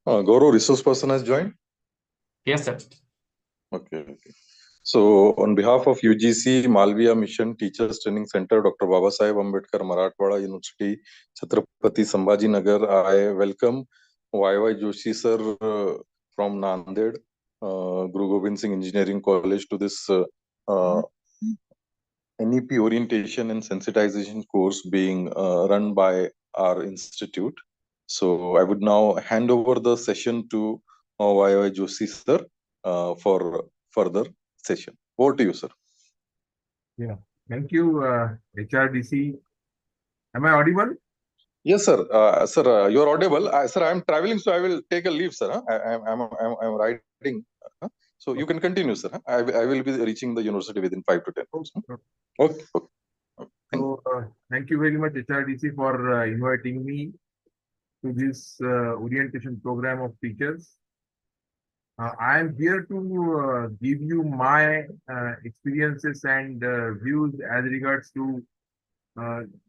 Gaurav, resource person has joined. Yes, sir. Okay. So, on behalf of UGC Malviya Mission Teachers Training Center, Dr. Babasaheb Ambedkar, Marathwada University, Chhatrapati Sambhaji Nagar, I welcome YY Joshi sir from Nanded, Guru Gobind Singh Engineering College to this NEP orientation and sensitization course being run by our institute. So, I would now hand over the session to YY Joshi sir for further session. Over to you, sir. Yeah, thank you, HRDC. Am I audible? Yes, sir. Sir, you're audible. Sir, I'm traveling, so I will take a leave, sir. I'm riding. So you can continue, sir. I will be reaching the university within 5 to 10 minutes. Okay. So, thank you very much, HRDC, for inviting me to this orientation program of teachers. I am here to give you my experiences and views as regards to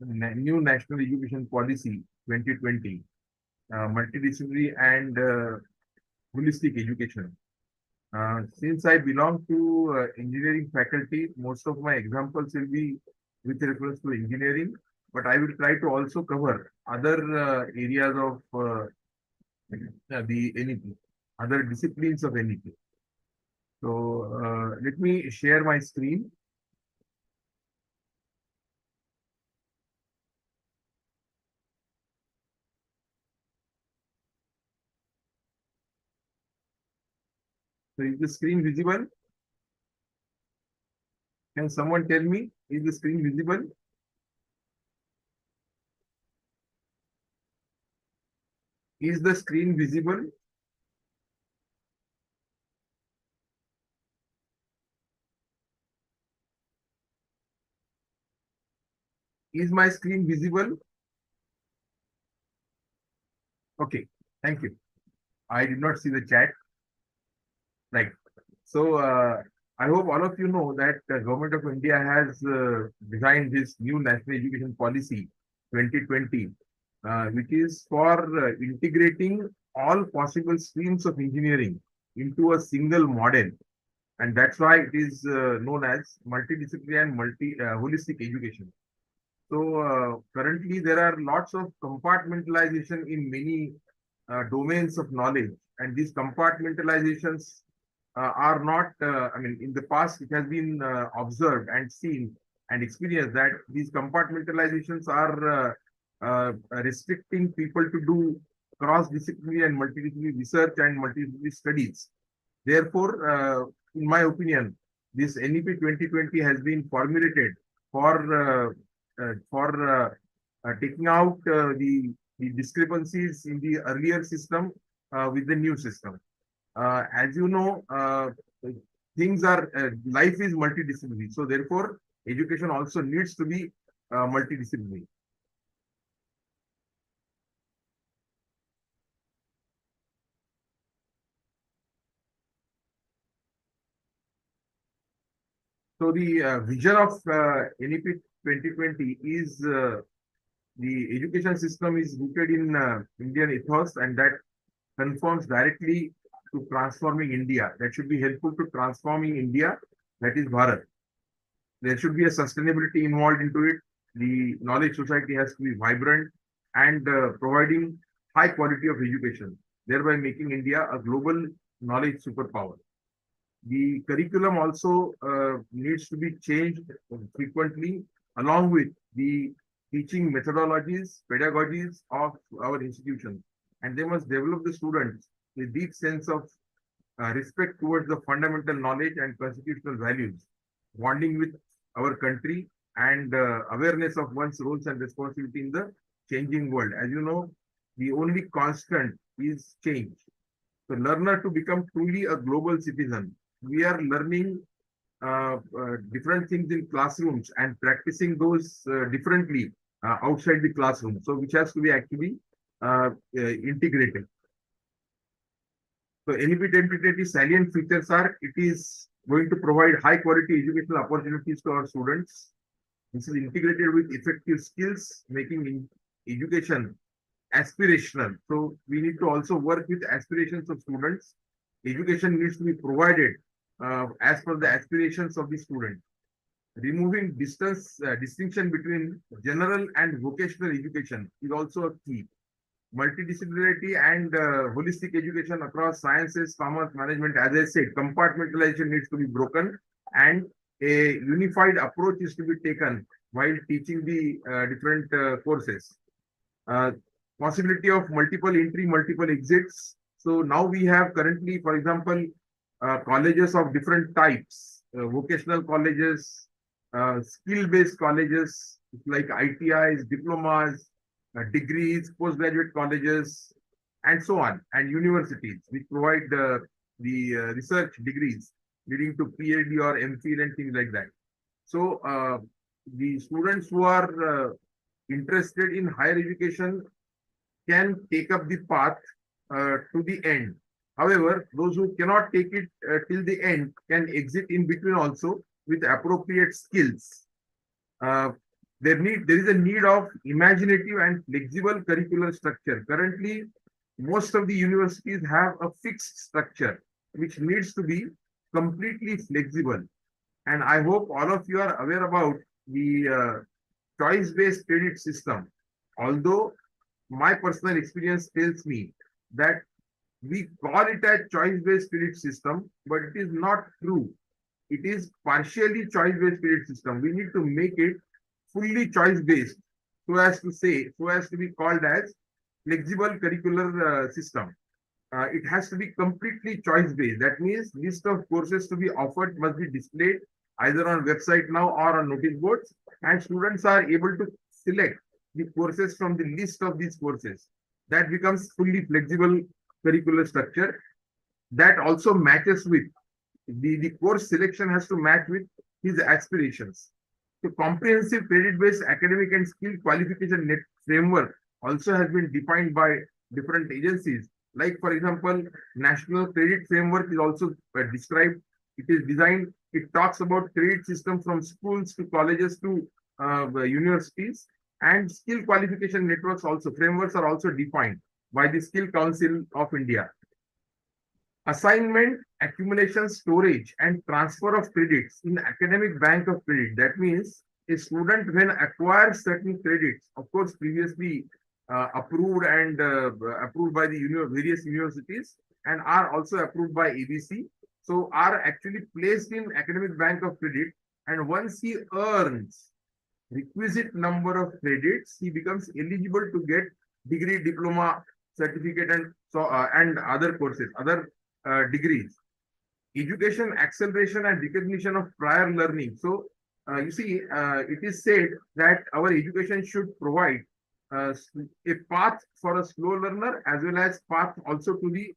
new National Education Policy 2020, multidisciplinary and holistic education. Since I belong to engineering faculty, most of my examples will be with reference to engineering, but I will try to also cover other areas of the NEP, other disciplines of NEP. So let me share my screen. So is the screen visible? Can someone tell me, is the screen visible? Is the screen visible? Is my screen visible? Okay, thank you. I did not see the chat. Right. So I hope all of you know that the Government of India has designed this new National Education Policy 2020, which is for integrating all possible streams of engineering into a single model. And that's why it is known as multidisciplinary and holistic education. So currently there are lots of compartmentalization in many domains of knowledge, and these compartmentalizations are not, I mean, in the past it has been observed and seen and experienced that these compartmentalizations are restricting people to do cross-disciplinary and multidisciplinary research and multidisciplinary studies. Therefore, in my opinion, this NEP 2020 has been formulated for taking out the discrepancies in the earlier system with the new system. As you know, things are, life is multidisciplinary. So therefore, education also needs to be multidisciplinary. So the vision of NEP 2020 is the education system is rooted in Indian ethos, and that conforms directly to transforming India. That should be helpful to transforming India, that is Bharat. There should be a sustainability involved into it. The knowledge society has to be vibrant and providing high quality of education, thereby making India a global knowledge superpower. The curriculum also needs to be changed frequently, along with the teaching methodologies, pedagogies of our institutions. And they must develop the students a deep sense of respect towards the fundamental knowledge and constitutional values, bonding with our country, and awareness of one's roles and responsibility in the changing world. As you know, the only constant is change. So learner to become truly a global citizen, we are learning different things in classrooms and practicing those differently outside the classroom. So which has to be actually integrated. So NEP 2020 salient features are, it is going to provide high quality educational opportunities to our students. This is integrated with effective skills, making education aspirational. So we need to also work with aspirations of students. Education needs to be provided as per the aspirations of the student. Removing distinction between general and vocational education is also a key. Multidisciplinarity and holistic education across sciences, commerce, management, as I said, compartmentalization needs to be broken, and a unified approach is to be taken while teaching the different courses. Uh, Possibility of multiple entry, multiple exits. So now we have currently, for example, colleges of different types, vocational colleges, skill-based colleges like ITIs, diplomas, degrees, postgraduate colleges, and so on, and universities which provide the research degrees leading to PhD or MPhil and things like that. So the students who are interested in higher education can take up the path to the end. However, those who cannot take it till the end can exit in between also with appropriate skills. Uh, there is a need of imaginative and flexible curricular structure. Currently, most of the universities have a fixed structure which needs to be completely flexible. And I hope all of you are aware about the choice-based credit system. Although my personal experience tells me that we call it a choice-based credit system, but it is not true. It is partially choice-based credit system. We need to make it fully choice-based, so as to be called as flexible curricular system. It has to be completely choice-based. That means list of courses to be offered must be displayed either on website now or on notice boards, and students are able to select the courses from the list of these courses. That becomes fully flexible curricular structure. That also matches with the course selection has to match with his aspirations. The comprehensive credit-based academic and skill qualification net framework also has been defined by different agencies. Like, for example, National Credit Framework is also described. It is designed, it talks about credit system from schools to colleges to universities, and skill qualification networks also, frameworks are also defined by the Skill Council of India. Assignment, accumulation, storage, and transfer of credits in academic bank of credit. That means a student when acquires certain credits, of course, previously approved and approved by the various universities and are also approved by ABC. So are actually placed in academic bank of credit, and once he earns requisite number of credits, he becomes eligible to get degree, diploma, certificate, and so and other courses, other degrees. Education acceleration and recognition of prior learning. So you see, it is said that our education should provide a path for a slow learner as well as path also to the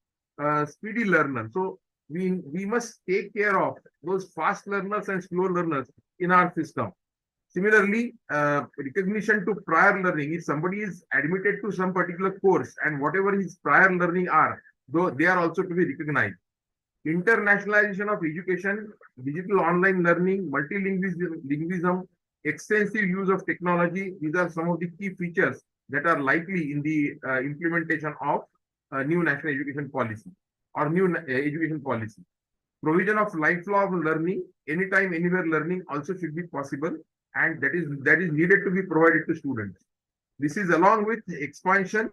speedy learner. So we must take care of those fast learners and slow learners in our system. Similarly, recognition to prior learning. If somebody is admitted to some particular course and whatever his prior learning are, though they are also to be recognized. Internationalization of education, digital online learning, multilingualism, extensive use of technology. These are some of the key features that are likely in the implementation of new national education policy or new education policy. Provision of lifelong learning, anytime, anywhere learning also should be possible, and that is needed to be provided to students. This is along with expansion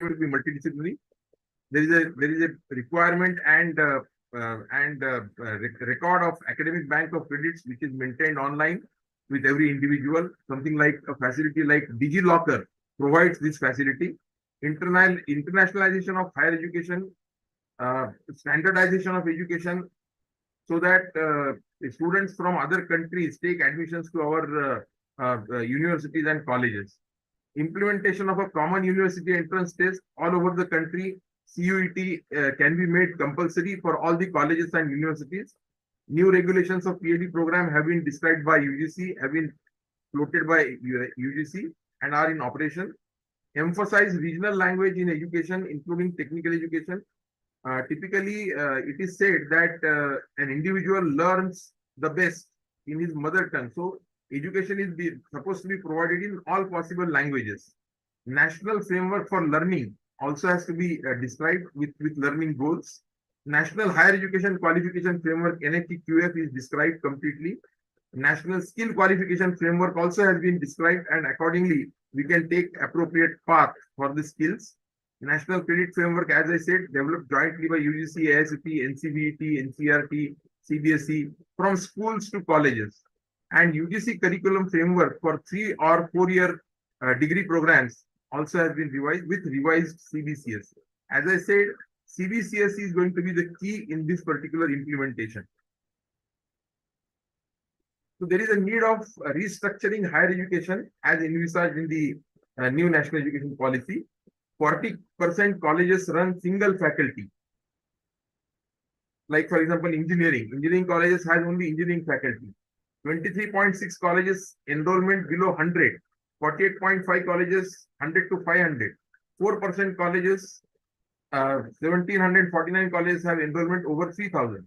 to be multidisciplinary. There is a requirement and record of academic bank of credits which is maintained online with every individual. Something like a facility like DigiLocker provides this facility. Internationalization of higher education, standardization of education, so that students from other countries take admissions to our universities and colleges. implementation of a common university entrance test all over the country. CUET can be made compulsory for all the colleges and universities. New regulations of PhD program have been described by UGC, have been floated by UGC and are in operation. Emphasize regional language in education, including technical education. Typically, it is said that an individual learns the best in his mother tongue. So, education is supposed to be provided in all possible languages. National framework for learning also has to be described with learning goals. National Higher Education Qualification Framework NEP-QF is described completely. National Skill Qualification Framework also has been described, and accordingly, we can take appropriate path for the skills. National Credit Framework, as I said, developed jointly by UGC, AICT, NCBT, NCRT, CBSE, from schools to colleges. And UGC Curriculum Framework for 3 or 4 year degree programs also has been revised with revised CBCS. As I said, CBCS is going to be the key in this particular implementation. So there is a need of restructuring higher education as envisaged in the new national education policy. 40% colleges run single faculty. Like for example, engineering colleges has only engineering faculty. 23.6 colleges enrollment below 100. 48.5 colleges 100 to 500. 4% colleges, 1749 colleges have enrollment over 3000.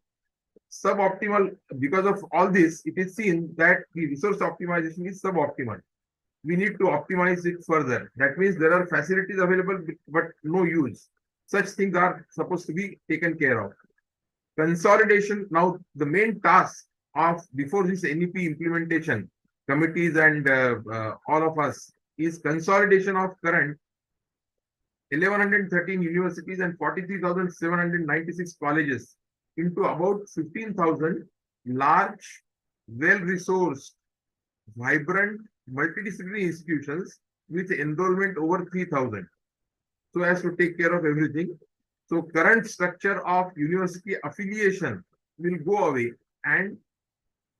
Suboptimal. Because of all this, it is seen that the resource optimization is suboptimal. We need to optimize it further. That means there are facilities available but no use. Such things are supposed to be taken care of. Consolidation. Now the main task of before this NEP implementation committees and all of us is consolidation of current 1113 universities and 43,796 colleges into about 15,000 large, well-resourced, vibrant, multidisciplinary institutions with enrollment over 3,000. So as to take care of everything. So current structure of university affiliation will go away, and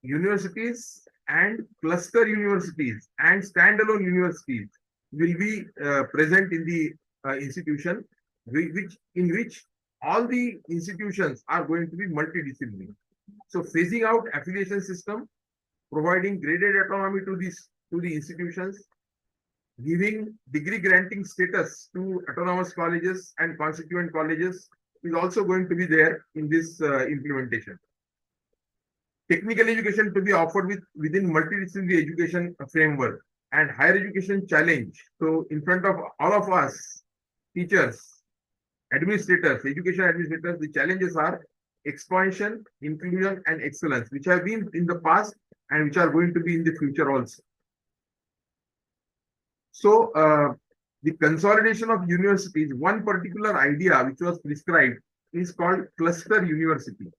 universities and cluster universities and standalone universities will be present in the institution, in which all the institutions are going to be multidisciplinary. So phasing out affiliation system, providing graded autonomy to the institutions, giving degree granting status to autonomous colleges and constituent colleges is also going to be there in this implementation. Technical education to be offered within multidisciplinary education framework and higher education challenge. So in front of all of us, teachers, administrators, education administrators, the challenges are expansion, inclusion, and excellence, which have been in the past and which are going to be in the future also. So the consolidation of universities, one particular idea which was prescribed is called cluster university.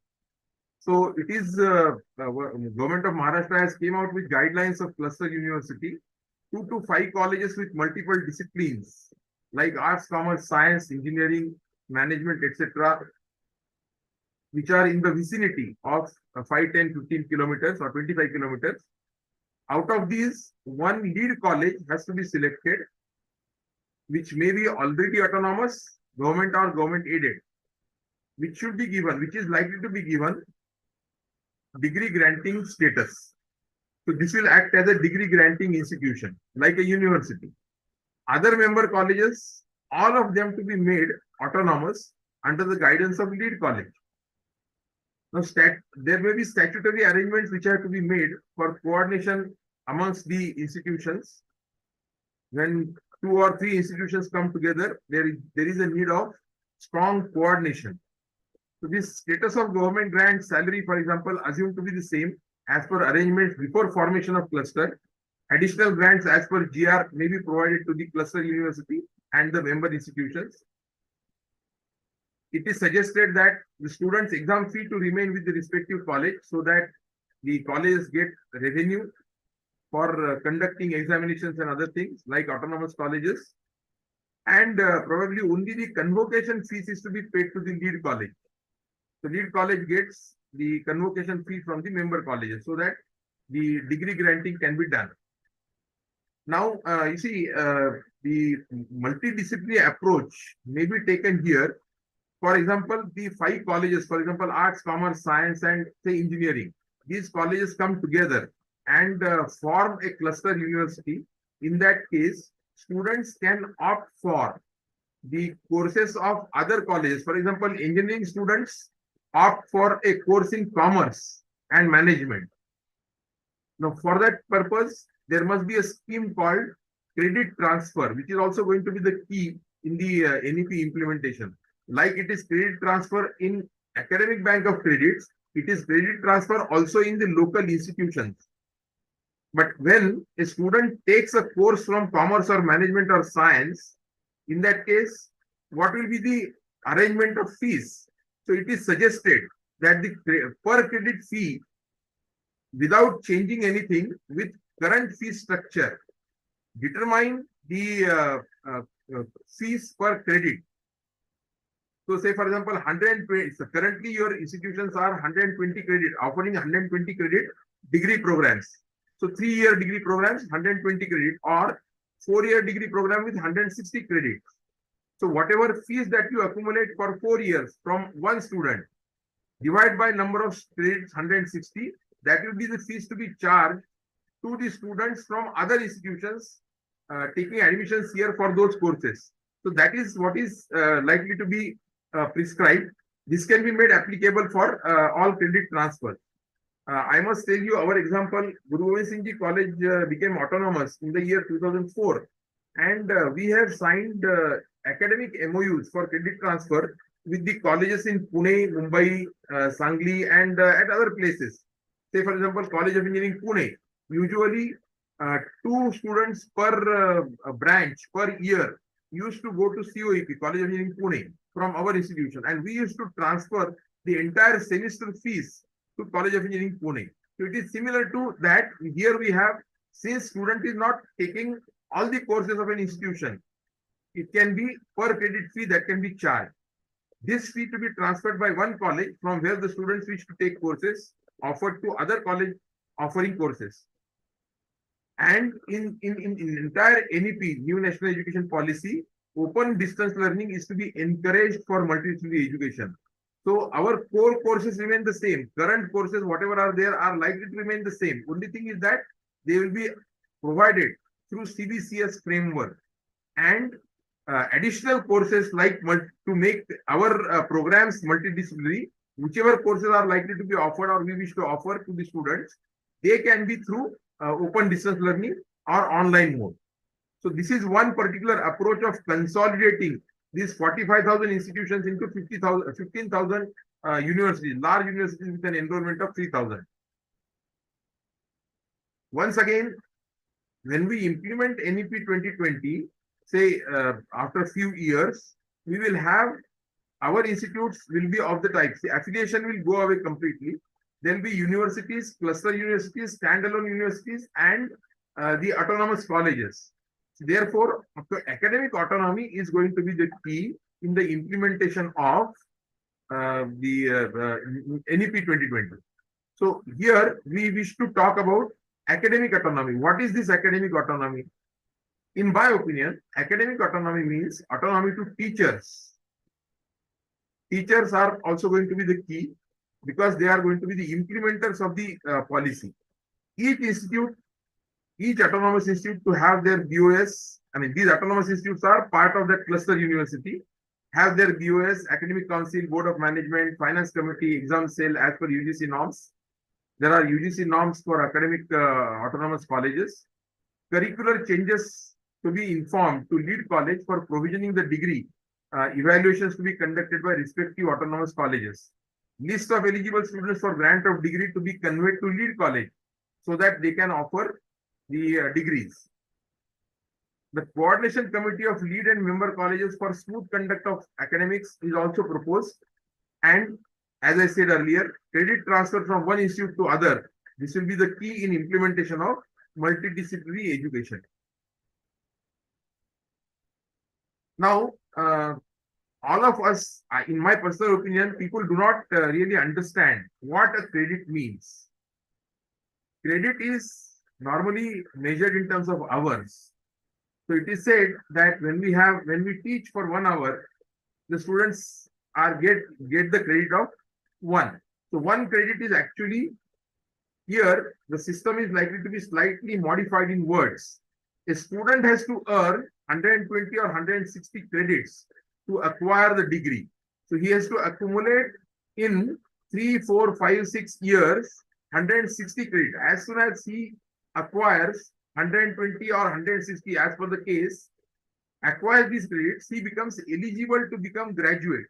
So it is government of Maharashtra has came out with guidelines of cluster university, 2 to 5 colleges with multiple disciplines like arts, commerce, science, engineering, management, etc., which are in the vicinity of 5, 10, 15 kilometers or 25 kilometers. Out of these, one lead college has to be selected, which may be already autonomous, government or government aided, which should be given, which is likely to be given degree granting status. So this will act as a degree granting institution, like a university. Other member colleges, all of them to be made autonomous under the guidance of lead college. Now, there may be statutory arrangements which have to be made for coordination amongst the institutions. When 2 or 3 institutions come together, there is a need of strong coordination. So this status of government grant salary, for example, assumed to be the same as per arrangements before formation of cluster. Additional grants as per GR may be provided to the cluster university and the member institutions. It is suggested that the students' exam fee to remain with the respective college so that the colleges get revenue for conducting examinations and other things like autonomous colleges. And probably only the convocation fees is to be paid to the lead college. The lead college gets the convocation fee from the member colleges so that the degree granting can be done. Now, you see, the multidisciplinary approach may be taken here. For example, the 5 colleges, for example, arts, commerce, science, and say engineering. These colleges come together and form a cluster university. In that case, students can opt for the courses of other colleges. For example, engineering students opt for a course in commerce and management. Now, for that purpose, there must be a scheme called credit transfer, which is also going to be the key in the NEP implementation. Like it is credit transfer in academic bank of credits, it is credit transfer also in the local institutions. But when a student takes a course from commerce or management or science, in that case, what will be the arrangement of fees? So it is suggested that the per credit fee, without changing anything, with current fee structure, determine the fees per credit. So say for example, 120, so currently your institutions are 120 credit, offering 120 credit degree programs. So 3-year degree programs, 120 credit, or 4-year degree program with 160 credits. So whatever fees that you accumulate for 4 years from one student, divide by number of credits 160, that will be the fees to be charged to the students from other institutions taking admissions here for those courses. So that is what is likely to be prescribed. This can be made applicable for all credit transfers. I must tell you our example, Guru Gobind Singh Ji College became autonomous in the year 2004, and we have signed academic MOUs for credit transfer with the colleges in Pune, Mumbai, Sangli, and at other places. Say for example, College of Engineering Pune, usually 2 students per branch per year used to go to COEP, College of Engineering Pune, from our institution, and we used to transfer the entire semester fees to College of Engineering Pune. So it is similar to that. Here we have, since student is not taking all the courses of an institution, it can be per credit fee that can be charged. This fee to be transferred by one college from where the students wish to take courses offered to other college offering courses. And in entire NEP, New National Education Policy, open distance learning is to be encouraged for multidisciplinary education. So our core courses remain the same. Current courses, whatever are there, are likely to remain the same. Only thing is that they will be provided through CBCS framework, and additional courses like to make our programs multidisciplinary. Whichever courses are likely to be offered or we wish to offer to the students, they can be through open distance learning or online mode. So this is one particular approach of consolidating these 45,000 institutions into 15,000 universities, large universities with an enrollment of 3,000. Once again, when we implement NEP 2020, say after a few years, we will have our institutes will be of the type. The affiliation will go away completely. There will be universities, cluster universities, standalone universities, and the autonomous colleges. Therefore, academic autonomy is going to be the key in the implementation of the NEP 2020. So here we wish to talk about academic autonomy. What is this academic autonomy? In my opinion, academic autonomy means autonomy to teachers. Teachers are also going to be the key because they are going to be the implementers of the policy. Each institute, each autonomous institute to have their BOS. I mean, these autonomous institutes are part of that cluster university, have their BOS, Academic Council, Board of Management, Finance Committee, Exam Cell as per UGC norms. There are UGC norms for academic autonomous colleges. Curricular changes to be informed to lead college for provisioning the degree. Evaluations to be conducted by respective autonomous colleges. List of eligible students for grant of degree to be conveyed to lead college so that they can offer the degrees. The coordination committee of lead and member colleges for smooth conduct of academics is also proposed. And as I said earlier, credit transfer from one institute to other. This will be the key in implementation of multidisciplinary education. Now, all of us, in my personal opinion, people do not really understand what a credit means. Credit is normally measured in terms of hours. So it is said that when we teach for 1 hour, the students get the credit of 1. So 1 credit is actually, here the system is likely to be slightly modified in words. A student has to earn 120 or 160 credits to acquire the degree. So he has to accumulate in 3, 4, 5, 6 years 160 credit. As soon as he acquires 120 or 160, as per the case, acquires these credits, he becomes eligible to become graduate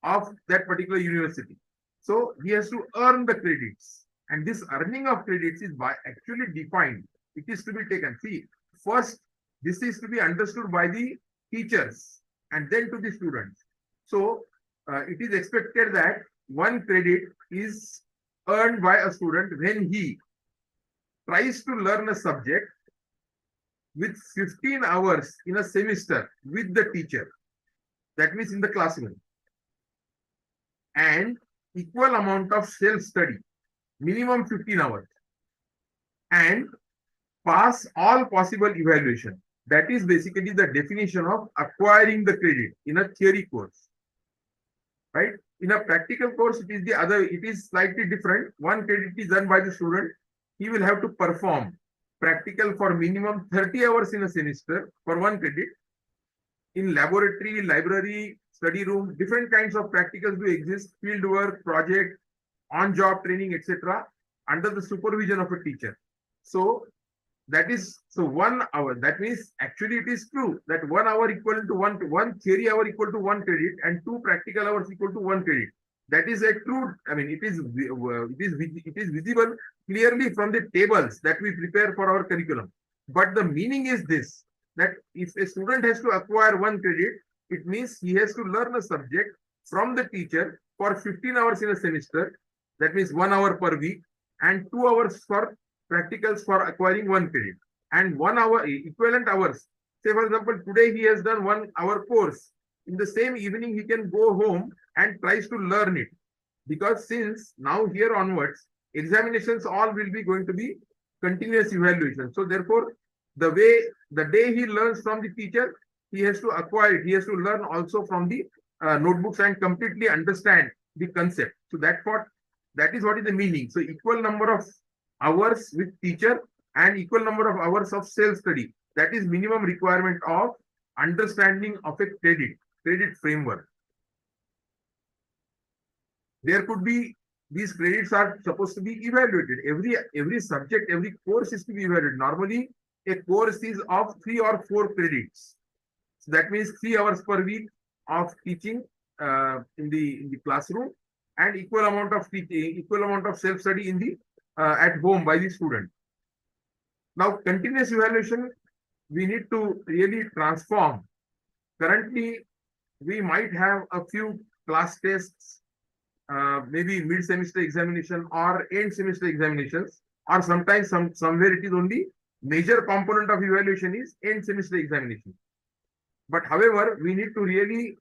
of that particular university. So he has to earn the credits, and this earning of credits is actually defined. It is to be taken. See, first this is to be understood by the teachers and then to the students. So it is expected that 1 credit is earned by a student when he tries to learn a subject with 15 hours in a semester with the teacher. That means in the classroom. And equal amount of self-study, minimum 15 hours. And pass all possible evaluation. That is basically the definition of acquiring the credit in a theory course. Right? In a practical course, it is slightly different. 1 credit is done by the student. He will have to perform practical for minimum 30 hours in a semester for 1 credit. In laboratory, library, study room, different kinds of practicals do exist, field work, project, on-job training, etc., under the supervision of a teacher. So that is, so 1 hour, that means actually it is true that 1 hour equal to one theory hour equal to 1 credit and 2 practical hours equal to 1 credit. That is a true, I mean, it is visible clearly from the tables that we prepare for our curriculum. But the meaning is this, that if a student has to acquire 1 credit, it means he has to learn a subject from the teacher for 15 hours in a semester. That means 1 hour per week and 2 hours for practicals for acquiring 1 credit. And 1 hour equivalent hours. Say for example, today he has done 1 hour course. In the same evening, he can go home and tries to learn it. Because since now here onwards, examinations all will be going to be continuous evaluation. So therefore, the day he learns from the teacher, he has to acquire it. He has to learn also from the notebooks and completely understand the concept. So that is what is the meaning. So equal number of hours with teacher and equal number of hours of self-study. That is minimum requirement of understanding of a credit framework. There could be, these credits are supposed to be evaluated. Every subject, every course is to be evaluated. Normally, a course is of 3 or 4 credits. So that means 3 hours per week of teaching in the classroom, and equal amount of teaching, equal amount of self-study in the at home by the student. Now, continuous evaluation, we need to really transform. Currently, we might have a few class tests, maybe mid-semester examination or end-semester examinations, or sometimes somewhere it is only major component of evaluation is end-semester examination. But however, we need to really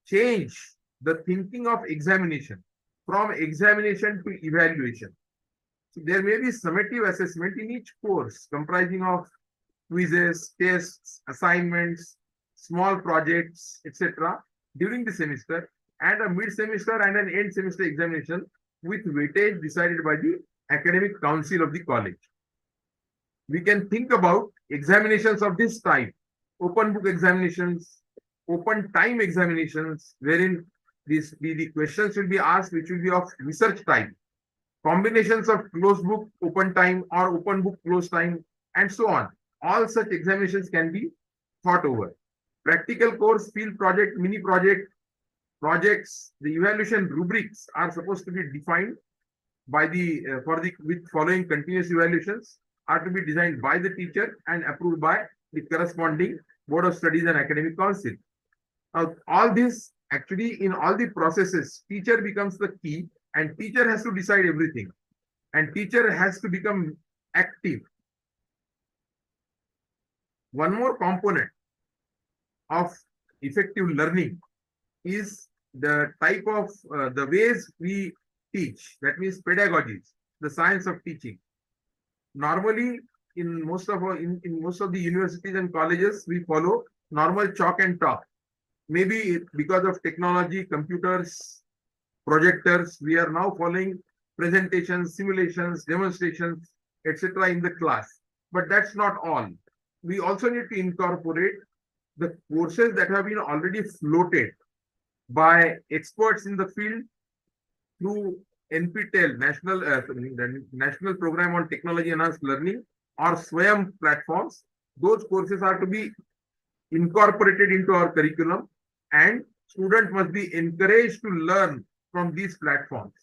change the thinking of examination from examination to evaluation. So there may be summative assessment in each course comprising of quizzes, tests, assignments, small projects, etc. during the semester, and a mid-semester and an end-semester examination with weightage decided by the academic council of the college. We can think about examinations of this type: open book examinations, open time examinations, wherein the questions will be asked which will be of research type, combinations of closed book open time or open book closed time, and so on. All such examinations can be thought over. Practical course, field project, mini project, projects, the evaluation rubrics are supposed to be defined by with following continuous evaluations are to be designed by the teacher and approved by the corresponding Board of Studies and Academic Council. Now, all this actually, in all the processes, teacher becomes the key, and teacher has to decide everything, and teacher has to become active. One more component of effective learning is the type of the ways we teach. That means pedagogies. the science of teaching. Normally, in most of the universities and colleges, we follow normal chalk and talk. Maybe because of technology, computers, projectors, we are now following presentations, simulations, demonstrations, etc. in the class. But that's not all. We also need to incorporate the courses that have been already floated by experts in the field through NPTEL, the National Program on Technology Enhanced Learning, or SWAYAM platforms. Those courses are to be incorporated into our curriculum, and students must be encouraged to learn from these platforms.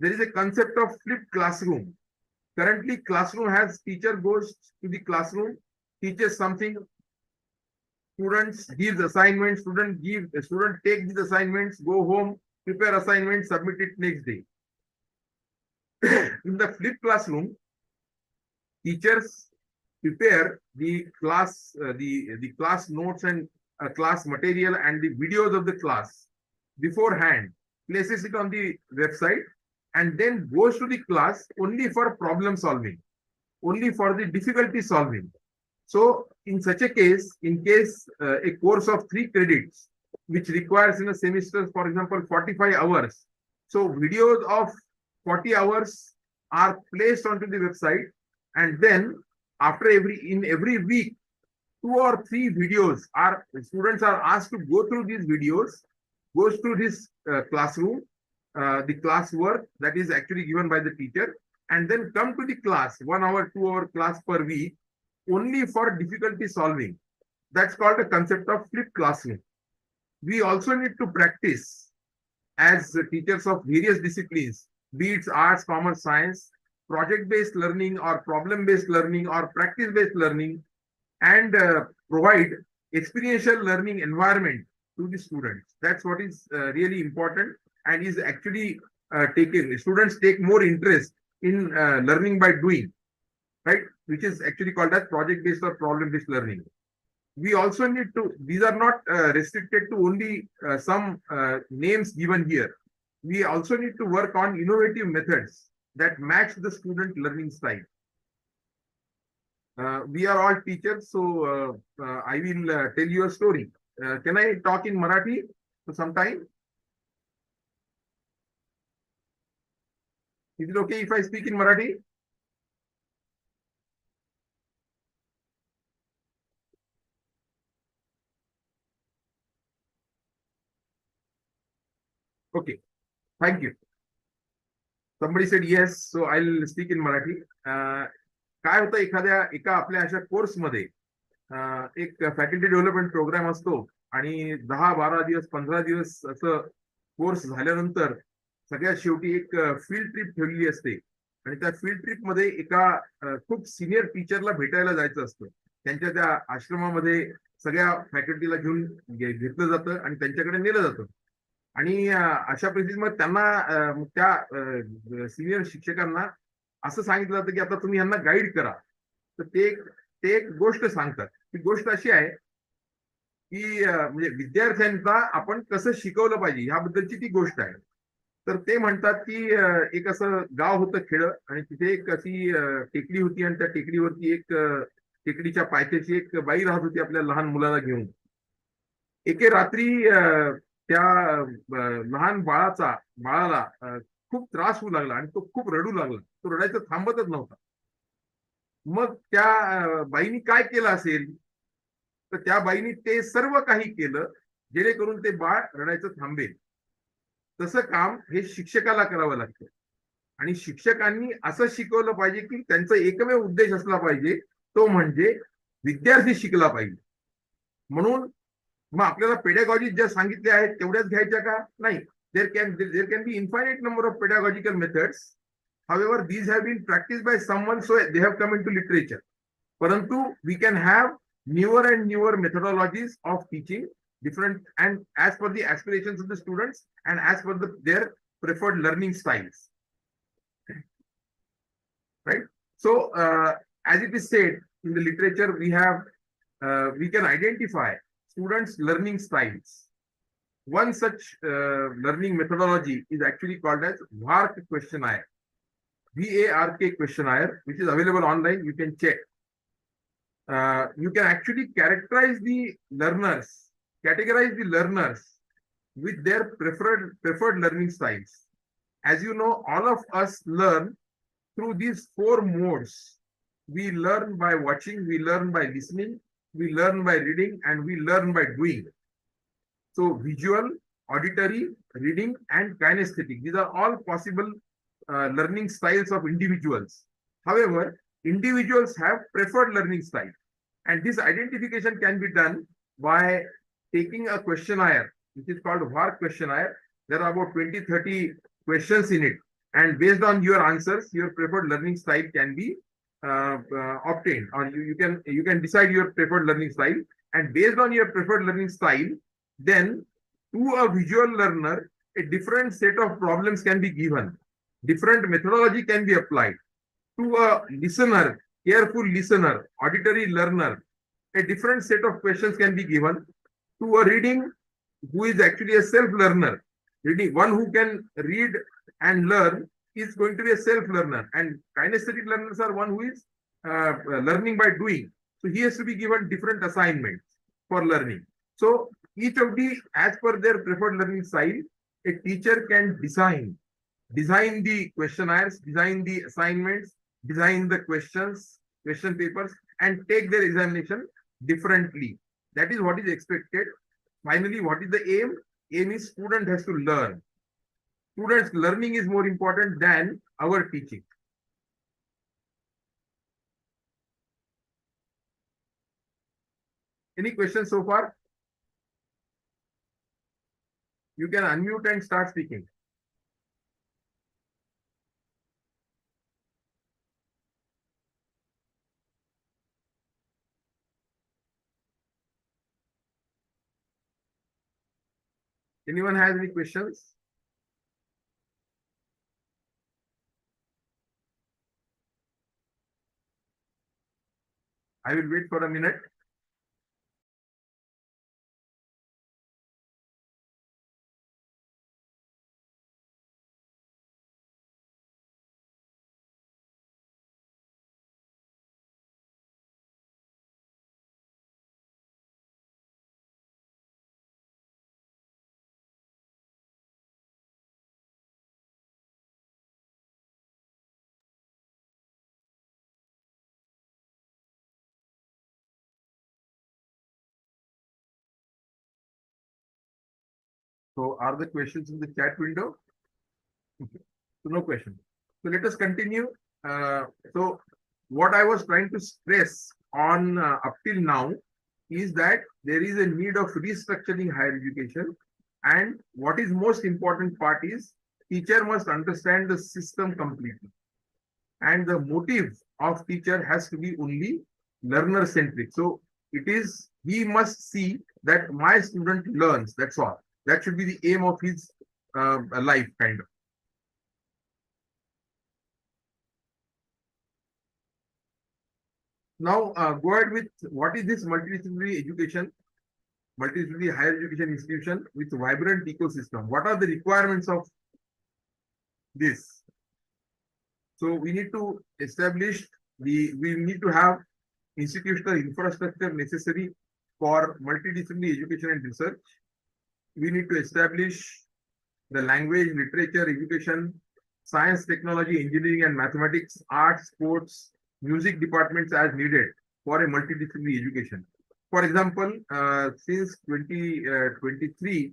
There is a concept of flipped classroom. Currently, classroom has teacher goes to the classroom, teaches something, students gives assignments, student take these assignments, go home, prepare assignments, submit it next day. In the flipped classroom, teachers prepare the class class notes and class material and the videos of the class beforehand, places it on the website, and then goes to the class only for problem solving, only for the difficulty solving. So in such a case, in case a course of 3 credits, which requires in a semester, for example, 45 hours. So videos of 40 hours are placed onto the website, and then in every week, 2 or 3 videos students are asked to go through these videos, goes through this classroom, the class work that is actually given by the teacher, and then come to the class, 1 hour, 2 hour class per week, only for difficulty solving. That's called a concept of flipped classroom. We also need to practice as teachers of various disciplines, be it arts, commerce, science, project-based learning or problem-based learning or practice-based learning, and provide experiential learning environment to the students. That's what is really important, and is actually students take more interest in learning by doing, right? Which is actually called as project-based or problem-based learning. We also need to, these are not restricted to only some names given here. We also need to work on innovative methods that match the student learning style. We are all teachers, so I will tell you a story. Can I talk in Marathi for some time? Is it okay if I speak in Marathi? Okay, thank you. Somebody said yes, so I'll speak in Marathi. काय होतं एका आपल्या अशा कोर्समध्ये एक faculty development programme असतो, आणि 10-12 दिवस 15 दिवस असं कोर्स झाल्यानंतर सगळ्यात शेवटी एक फील्ड ट्रिप ठेवलेली असते, आणि त्या फील्ड ट्रिप मध्ये एका खूप सिनियर टीचरला भेटायला जायचं असतं. त्यांच्या त्या आश्रमामध्ये सगळ्या फॅकल्टीला घेतलं जातं आणि त्यांच्याकडे नेलं जातं. आणि अशा परिस्थितीमध्ये त्यांना त्या सिनियर शिक्षकांना असं सांगितलं जातं की आता तुम्ही यांना गाईड करा. तर ते एक गोष्ट सांगतात. ती गोष्ट अशी आहे की म्हणजे विद्यार्थ्यांना आपण कसं शिकवलं पाहिजे ह्याबद्दलची ती गोष्ट आहे. तर ते म्हणतात की एक असं गाव होतं खेडं, आणि तिथे एक अशी टेकडी होती, आणि त्या टेकडीवरती टेकडीच्या पायथ्याची एक बाई राहत होती आपल्या लहान मुलाला घेऊन. एके रात्री त्या लहान बाळाला खूप त्रास होऊ लागला आणि तो खूप रडू लागला. तो रडायचं थांबतच नव्हता. मग त्या बाईनी काय केलं असेल, तर त्या बाईनी ते सर्व काही केलं जेणेकरून ते बाळ रडायचं थांबेल. तसं काम हे शिक्षकाला करावं लागतं, आणि शिक्षकांनी असं शिकवलं पाहिजे की त्यांचा एकमेव उद्देश असला पाहिजे, तो म्हणजे विद्यार्थी शिकला पाहिजे. म्हणून मग आपल्याला पेडॅगॉजी ज्या सांगितल्या आहेत तेवढ्याच घ्यायच्या का? नाही. There can be infinite number of pedagogical methods. However, these have been practiced by someone, so they have come into literature. Parantu, we can have newer and newer methodologies of teaching, different and as per the aspirations of the students and as per their preferred learning styles. Right? So, as it is said in the literature, we can identify students' learning styles. One such learning methodology is actually called as VARK questionnaire. BARK questionnaire, which is available online. You can check. You can actually categorize the learners with their preferred learning styles. As you know, all of us learn through these four modes. We learn by watching, we learn by listening, we learn by reading, and we learn by doing. So visual, auditory, reading, and kinesthetic. These are all possible learning styles of individuals. However, individuals have preferred learning style. And this identification can be done by taking a questionnaire, which is called VARK questionnaire. There are about 20-30 questions in it. And based on your answers, your preferred learning style can be obtained, or you can decide your preferred learning style. And based on your preferred learning style, then to a visual learner, a different set of problems can be given. Different methodology can be applied. To a listener, careful listener, auditory learner, a different set of questions can be given. To a reading, who is actually a self-learner, reading, one who can read and learn is going to be a self-learner. And kinesthetic learners are one who is learning by doing. So he has to be given different assignments for learning. So each of the, as per their preferred learning style, a teacher can design the questionnaires, design the assignments, design the questions, question papers, and take their examination differently. That is what is expected. Finally, what is the aim? Aim is student has to learn. Students' learning is more important than our teaching. Any questions so far? You can unmute and start speaking. Anyone has any questions? I will wait for a minute. So are the questions in the chat window? So no question. So let us continue. So what I was trying to stress on up till now is that there is a need of restructuring higher education. And what is most important part is teacher must understand the system completely. And the motive of teacher has to be only learner centric. So it is, he must see that my student learns, that's all. That should be the aim of his life, kind of. Now, go ahead with what is this multidisciplinary education, multidisciplinary higher education institution with vibrant ecosystem? What are the requirements of this? So we need to establish we need to have institutional infrastructure necessary for multidisciplinary education and research. We need to establish the language, literature, education, science, technology, engineering and mathematics, arts, sports, music departments as needed for a multidisciplinary education. For example, since 2023,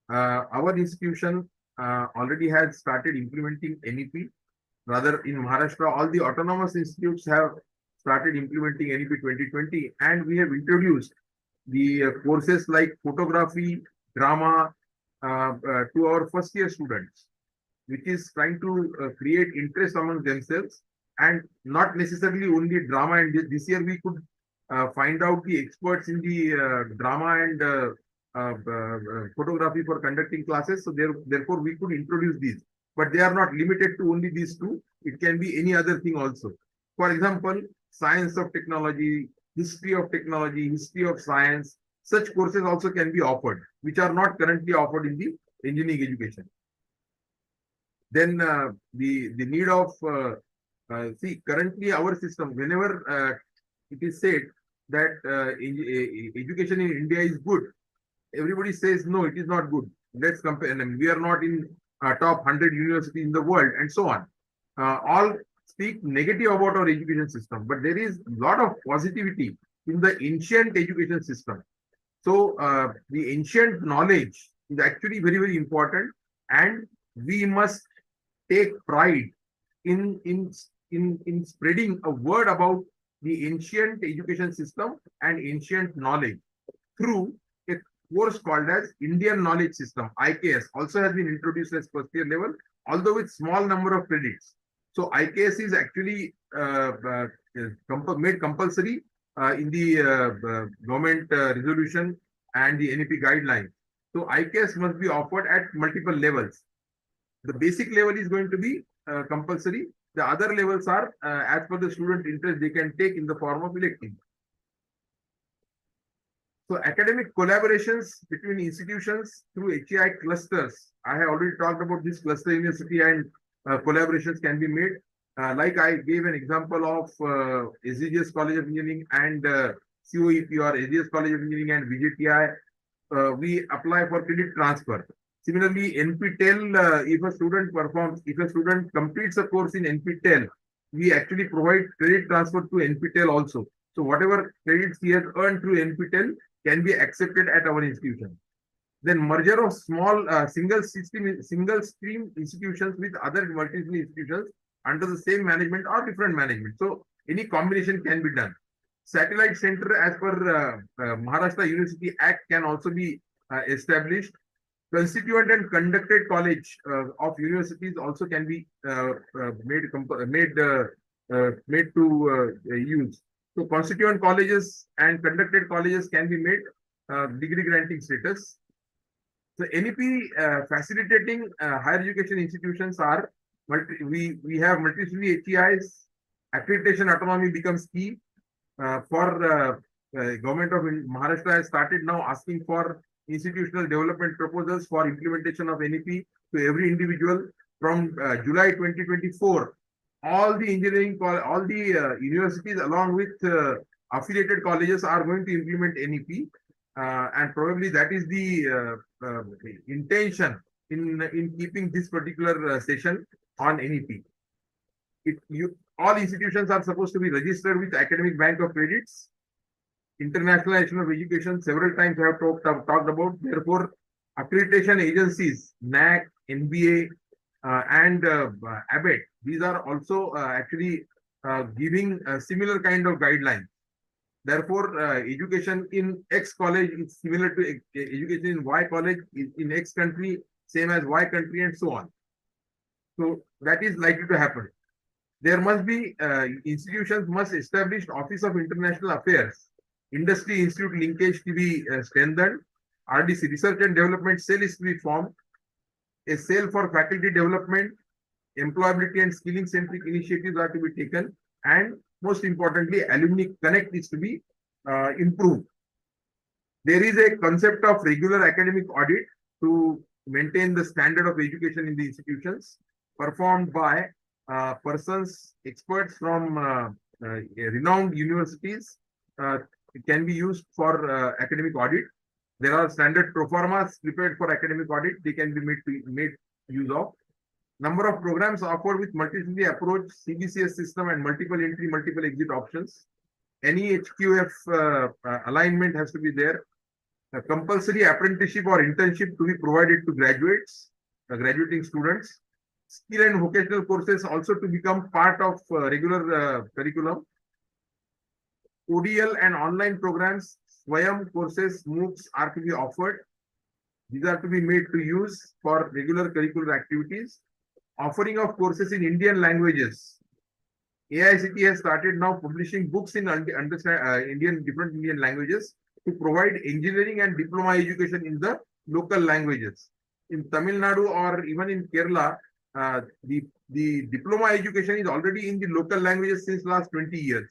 our institution already has started implementing NEP. Rather, in Maharashtra, all the autonomous institutes have started implementing NEP 2020, and we have introduced the courses like photography, drama to our first year students, which is trying to create interest among themselves, and not necessarily only drama. And this year we could find out the experts in the drama and photography for conducting classes. So therefore we could introduce these, but they are not limited to only these two. It can be any other thing also. For example, science of technology, history of technology, history of science, such courses also can be offered, which are not currently offered in the engineering education. Then the need of see, currently our system, whenever it is said that education in India is good, everybody says no, it is not good. Let's compare. And we are not in top 100 universities in the world, and so on. All speak negative about our education system, but there is a lot of positivity in the ancient education system. So the ancient knowledge is actually very, very important, and we must take pride in spreading a word about the ancient education system and ancient knowledge through a course called as Indian Knowledge System. IKS also has been introduced as first year level, although with small number of credits. So IKS is actually made compulsory in the government resolution and the NEP guidelines. So IKS must be offered at multiple levels. The basic level is going to be compulsory. The other levels are, as per the student interest, they can take in the form of elective. So academic collaborations between institutions through HEI clusters. I have already talked about this cluster university, and collaborations can be made. Like I gave an example of SGS College of Engineering and COEP, or SGS College of Engineering and VJTI. We apply for credit transfer. Similarly, NPTEL, if a student completes a course in NPTEL, we actually provide credit transfer to NPTEL also. So whatever credits he has earned through NPTEL can be accepted at our institution. Then merger of small single stream institutions with other multi-stream institutions under the same management or different management. So any combination can be done. Satellite center as per Maharashtra University Act can also be established. Constituent and conducted college of universities also can be made to use. So constituent colleges and conducted colleges can be made degree granting status. So NEP facilitating higher education institutions are we have multi-stream HEIs. Accreditation autonomy becomes key for government of Maharashtra has started now asking for institutional development proposals for implementation of NEP to every individual from July 2024. All the universities along with affiliated colleges are going to implement NEP, and probably that is the intention in keeping this particular session on NEP. All institutions are supposed to be registered with Academic Bank of Credits. Internationalization of education, several times I have talked about. Therefore, accreditation agencies, NAC, NBA, and ABET, these are also actually giving a similar kind of guidelines. Therefore, education in X college is similar to education in Y college in X country, same as Y country, and so on. So that is likely to happen. There must be institutions must establish Office of International Affairs, Industry Institute linkage to be strengthened. RDC, Research and Development Cell, is to be formed. A cell for faculty development, employability and skilling centric initiatives are to be taken, and most importantly, alumni connect is to be improved. There is a concept of regular academic audit to maintain the standard of education in the institutions, performed by persons, experts from renowned universities. It can be used for academic audit. There are standard proformas prepared for academic audit. They can be made use of. Number of programs offered with multi-disciplinary approach, CBCS system, and multiple entry, multiple exit options. Any HQF alignment has to be there. A compulsory apprenticeship or internship to be provided to graduates, graduating students. Skill and vocational courses also to become part of regular curriculum. ODL and online programs, Swayam courses, MOOCs are to be offered. These are to be made to use for regular curricular activities. Offering of courses in Indian languages. AICT has started now publishing books in different Indian languages to provide engineering and diploma education in the local languages. In Tamil Nadu or even in Kerala, the diploma education is already in the local languages since last 20 years.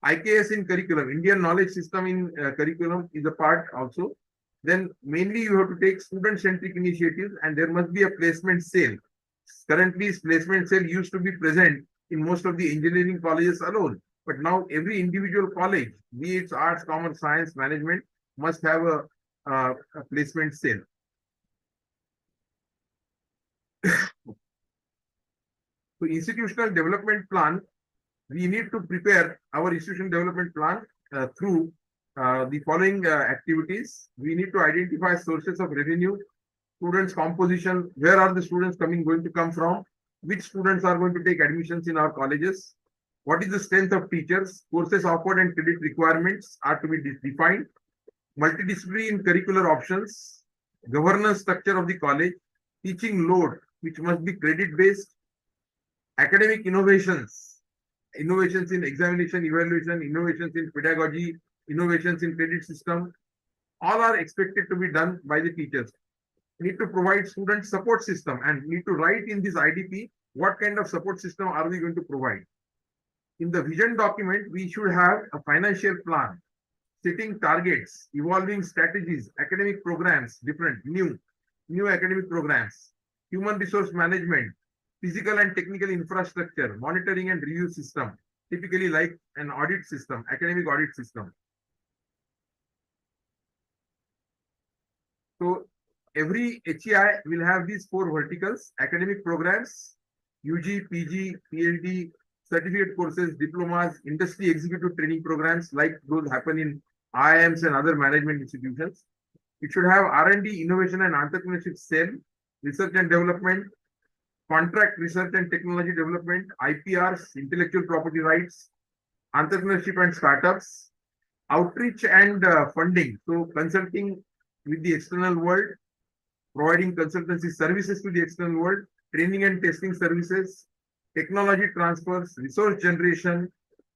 IKS in curriculum, Indian knowledge system in curriculum is a part also. Then mainly you have to take student-centric initiatives, and there must be a placement sale. Currently, placement cell used to be present in most of the engineering colleges alone. But now every individual college, be it arts, commerce, science, management, must have a placement cell. So institutional development plan, we need to prepare our institutional development plan through the following activities. We need to identify sources of revenue, students composition, where are the students going to come from, which students are going to take admissions in our colleges, what is the strength of teachers, courses offered and credit requirements are to be defined, multidisciplinary and curricular options, governance structure of the college, teaching load, which must be credit based, academic innovations, innovations in examination, evaluation, innovations in pedagogy, innovations in credit system, all are expected to be done by the teachers. We need to provide student support system and need to write in this IDP what kind of support system are we going to provide. In the vision document, we should have a financial plan, setting targets, evolving strategies, academic programs, different new academic programs, human resource management, physical and technical infrastructure, monitoring and review system, typically like an audit system, academic audit system. So every HEI will have these 4 verticals: academic programs, UG, PG, PhD, certificate courses, diplomas, industry executive training programs like those happen in IIMs and other management institutions. It should have R&D, innovation and entrepreneurship cell, research and development, contract research and technology development, IPRs, intellectual property rights, entrepreneurship and startups, outreach and funding. So consulting with the external world, providing consultancy services to the external world, training and testing services, technology transfers, resource generation,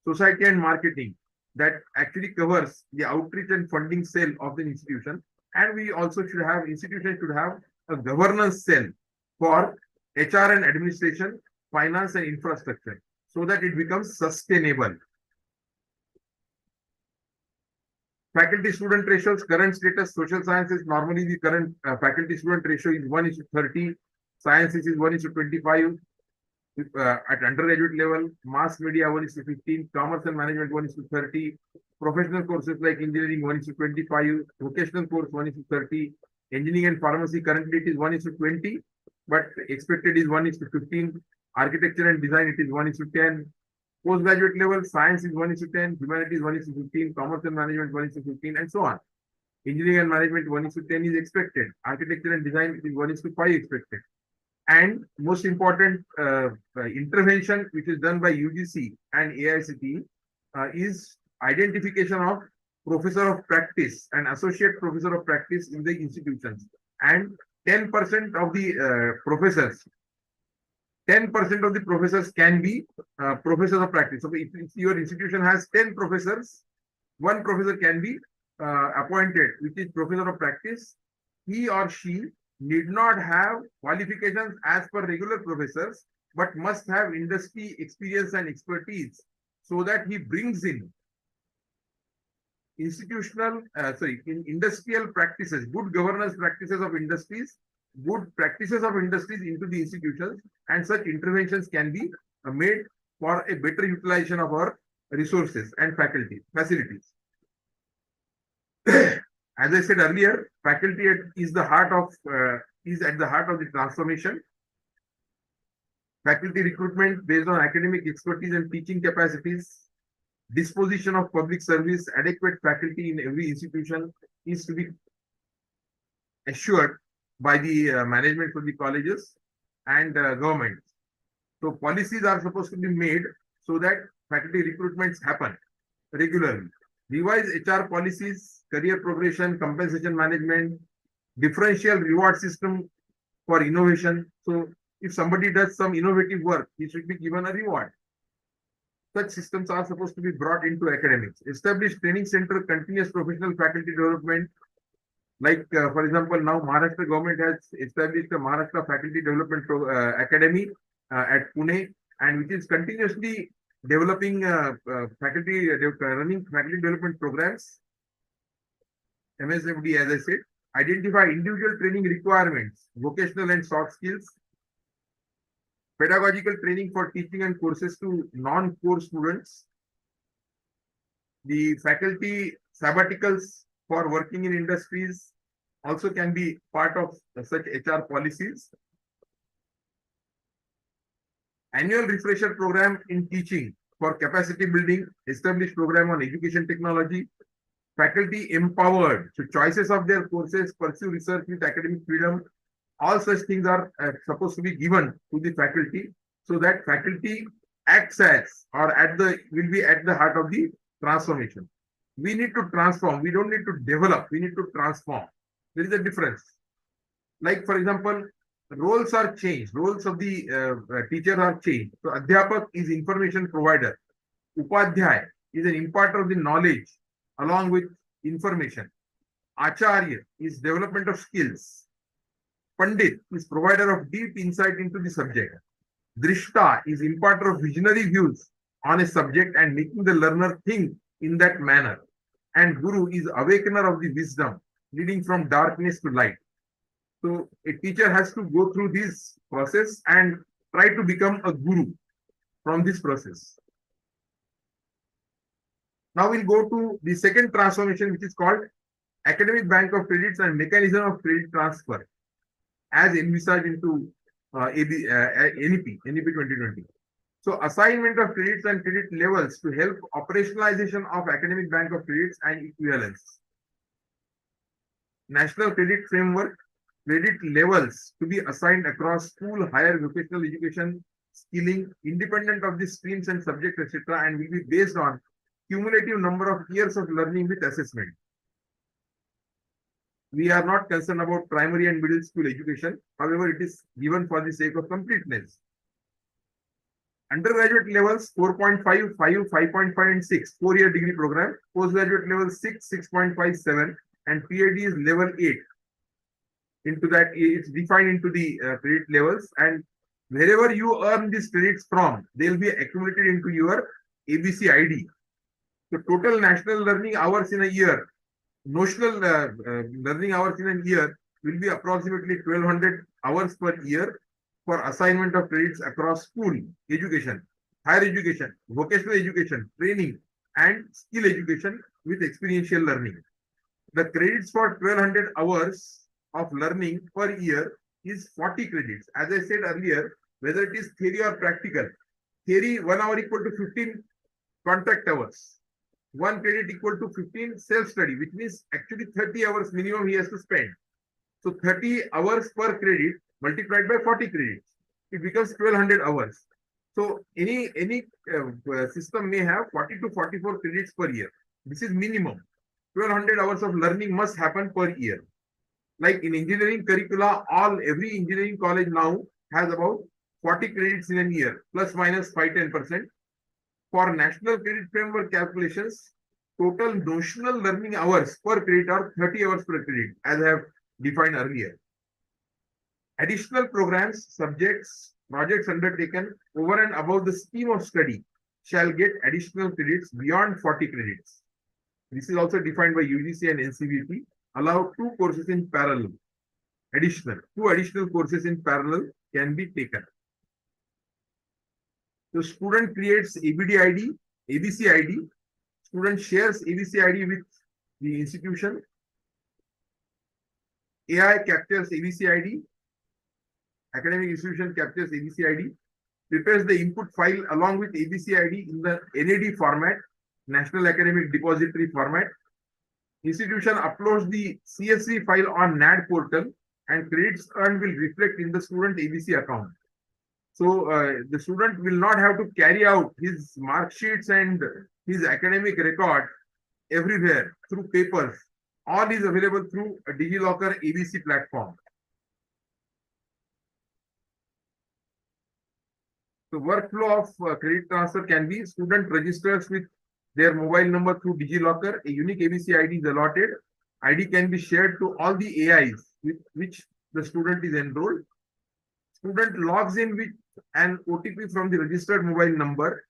society and marketing. That actually covers the outreach and funding cell of the institution. And we also institution should have a governance cell for HR and administration, finance and infrastructure, so that it becomes sustainable. Faculty student ratios, current status, social sciences, normally the current faculty student ratio is 1:30, sciences is 1:25, at undergraduate level, mass media 1:15, commerce and management 1:30, professional courses like engineering 1:25, vocational course 1:30, engineering and pharmacy currently it is 1:20, but expected is 1:15, architecture and design it is 1:10, postgraduate level, science is 1:10, humanities 1:15, commerce and management 1:15, and so on. Engineering and management 1:10 is expected. Architecture and design is 1:5 expected. And most important intervention which is done by UGC and AICTE is identification of professor of practice and associate professor of practice in the institutions. And 10% of the professors, 10% of the professors can be professors of practice. So if your institution has 10 professors, 1 professor can be appointed, which is professor of practice. He or she need not have qualifications as per regular professors, but must have industry experience and expertise, so that he brings in industrial practices, good governance practices of industries, good practices of industries into the institutions, and such interventions can be made for a better utilization of our resources and facilities. As I said earlier, faculty is at the heart of the transformation. Faculty recruitment based on academic expertise and teaching capacities, disposition of public service, adequate faculty in every institution is to be assured by the management of the colleges and government. So policies are supposed to be made so that faculty recruitments happen regularly. Revise HR policies, career progression, compensation management, differential reward system for innovation. So if somebody does some innovative work, he should be given a reward. Such systems are supposed to be brought into academics. Establish training center, continuous professional faculty development. Like, for example, now Maharashtra government has established a Maharashtra Faculty Development Academy at Pune, and which is continuously developing running faculty development programs. MSFD, as I said, identify individual training requirements, vocational and soft skills, pedagogical training for teaching and courses to non-core students, the faculty sabbaticals for working in industries also can be part of such HR policies. Annual refresher program in teaching for capacity building, established program on education technology, faculty empowered, so choices of their courses, pursue research with academic freedom. All such things are supposed to be given to the faculty so that faculty acts as or will be at the heart of the transformation. We need to transform. We don't need to develop. We need to transform. There is a difference. Like, for example, roles are changed. Roles of the teacher are changed. So, Adhyapak is information provider. Upadhyay is an imparter of the knowledge along with information. Acharya is development of skills. Pandit is provider of deep insight into the subject. Drishta is imparter of visionary views on a subject and making the learner think in that manner. And Guru is awakener of the wisdom, leading from darkness to light. So a teacher has to go through this process and try to become a guru from this process. Now we'll go to the second transformation, which is called Academic Bank of Credits and Mechanism of Credit Transfer, as envisaged into NEP 2020. So assignment of credits and credit levels to help operationalization of Academic Bank of Credits and equivalence. National Credit Framework, credit levels to be assigned across school, higher vocational education, skilling, independent of the streams and subject, etc., and will be based on cumulative number of years of learning with assessment. We are not concerned about primary and middle school education. However, it is given for the sake of completeness. Undergraduate levels 4.5, 5, 5.5, and 6, 4-year degree program. Postgraduate level 6, 6.57, and PhD is level 8. Into that, it's defined into the credit levels, and wherever you earn these credits from, they'll be accumulated into your ABC ID. So total national learning hours in a year, notional learning hours in a year will be approximately 1200 hours per year for assignment of credits across school, education, higher education, vocational education, training, and skill education with experiential learning. The credits for 1200 hours of learning per year is 40 credits. As I said earlier, whether it is theory or practical, theory 1 hour equal to 15 contact hours. 1 credit equal to 15 self-study, which means actually 30 hours minimum he has to spend. So 30 hours per credit multiplied by 40 credits, it becomes 1200 hours. So any system may have 40 to 44 credits per year. This is minimum. 1200 hours of learning must happen per year. Like in engineering curricula, every engineering college now has about 40 credits in a year, plus minus 5-10%. For national credit framework calculations, total notional learning hours per credit are 30 hours per credit, as I have defined earlier. Additional programs, subjects, projects undertaken over and above the scheme of study shall get additional credits beyond 40 credits. This is also defined by UGC and NCVT. Allow 2 courses in parallel. Two additional courses in parallel can be taken. The student creates ABD ID, ABC ID. Student shares ABC ID with the institution. AI captures ABC ID. Academic institution captures ABC ID. Prepares the input file along with ABC ID in the NAD format, National Academic Depository format. Institution uploads the CSV file on NAD portal, and credits earned will reflect in the student ABC account. So the student will not have to carry out his mark sheets and his academic record everywhere through papers. All is available through a DigiLocker ABC platform. The workflow of credit transfer can be student registers with their mobile number through DigiLocker. A unique ABC ID is allotted. ID can be shared to all the AIs with which the student is enrolled. Student logs in with an OTP from the registered mobile number.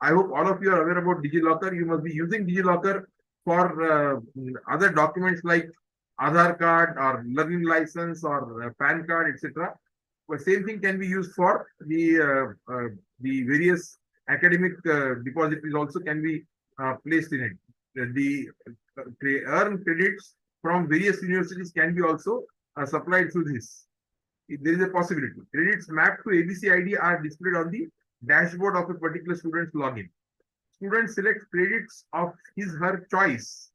I hope all of you are aware about DigiLocker. You must be using DigiLocker for other documents like Aadhaar card or learning license or PAN card, etc. But same thing can be used for the various academic depositories also can be placed in it. Earn credits from various universities can be also supplied through this. There is a possibility. Credits mapped to ABC ID are displayed on the dashboard of a particular student's login. Student selects credits of his/her choice,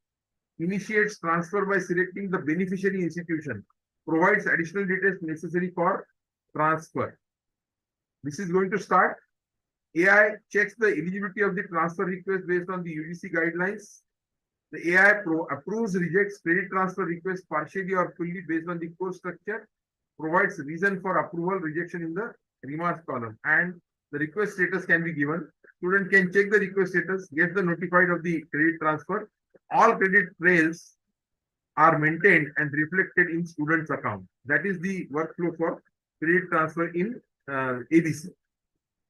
initiates transfer by selecting the beneficiary institution, provides additional details necessary for transfer. This is going to start. AI checks the eligibility of the transfer request based on the UGC guidelines. The AI approves, rejects credit transfer request partially or fully based on the course structure, provides reason for approval, rejection in the remarks column, and the request status can be given. Student can check the request status, get the notified of the credit transfer. All credit trails are maintained and reflected in student's account. That is the workflow for credit transfer in ABC.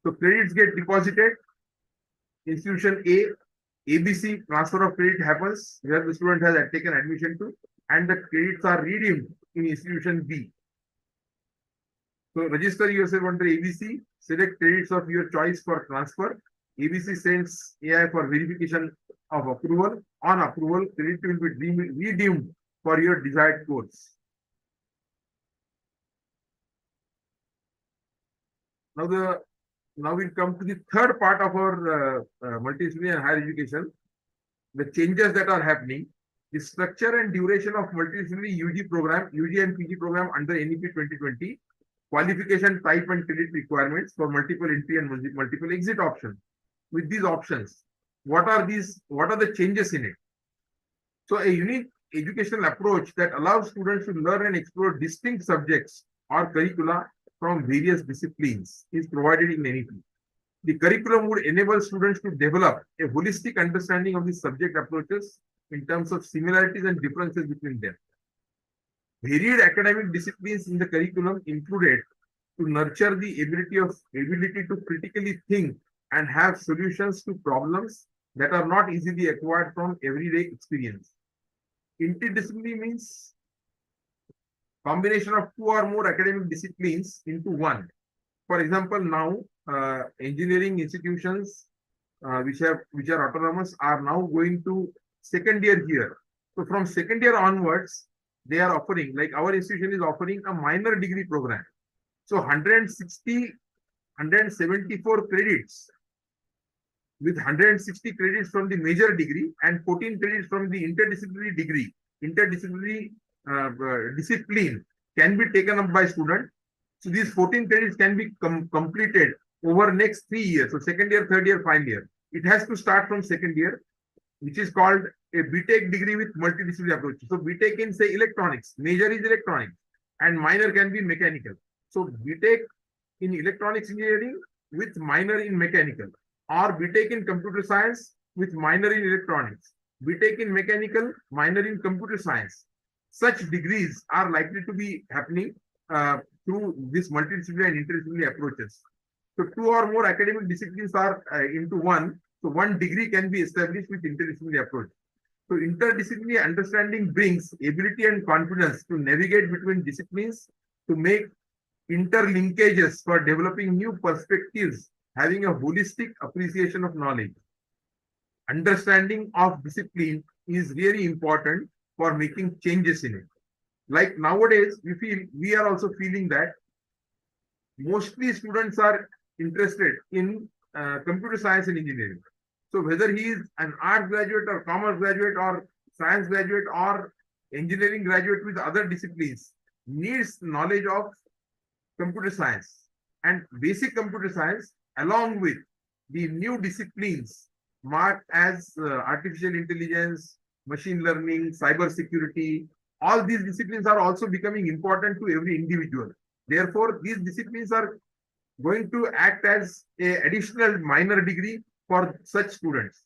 So credits get deposited. Institution A, ABC transfer of credit happens where the student has taken admission to, and the credits are redeemed in institution B. So register yourself under ABC, select credits of your choice for transfer. ABC sends AI for verification of approval. On approval, credit will be redeemed for your desired course. Now we'll come to the third part of our multidisciplinary and higher education. The changes that are happening, the structure and duration of multidisciplinary UG program, UG and PG program under NEP 2020, qualification type and credit requirements for multiple entry and multiple exit options. With these options, what are the changes in it? So a unique educational approach that allows students to learn and explore distinct subjects or curricula from various disciplines is provided in NEP. The curriculum would enable students to develop a holistic understanding of the subject approaches in terms of similarities and differences between them. Varied academic disciplines in the curriculum included to nurture the ability to critically think and have solutions to problems that are not easily acquired from everyday experience. Interdisciplinary means combination of two or more academic disciplines into one. For example, now engineering institutions which are autonomous are now going to second year here. So from second year onwards, they are offering, like our institution is offering a minor degree program. So 174 credits with 160 credits from the major degree and 14 credits from the interdisciplinary degree. Interdisciplinary discipline can be taken up by student. So these 14 credits can be completed over next 3 years. So second year, third year, final year. It has to start from second year, which is called a BTech degree with multidisciplinary approach. So BTech in say electronics, major is electronics, and minor can be mechanical. So BTech in electronics engineering with minor in mechanical, or BTech in computer science with minor in electronics, BTech in mechanical, minor in computer science. Such degrees are likely to be happening through this multidisciplinary and interdisciplinary approaches. So two or more academic disciplines are into one. So one degree can be established with interdisciplinary approach. So interdisciplinary understanding brings ability and confidence to navigate between disciplines, to make interlinkages for developing new perspectives, having a holistic appreciation of knowledge. Understanding of discipline is really important for making changes in it. Like nowadays, we are also feeling that mostly students are interested in computer science and engineering. So whether he is an art graduate or commerce graduate or science graduate or engineering graduate with other disciplines, needs knowledge of computer science and basic computer science along with the new disciplines marked as artificial intelligence, machine learning, cyber security. All these disciplines are also becoming important to every individual. Therefore, these disciplines are going to act as an additional minor degree for such students.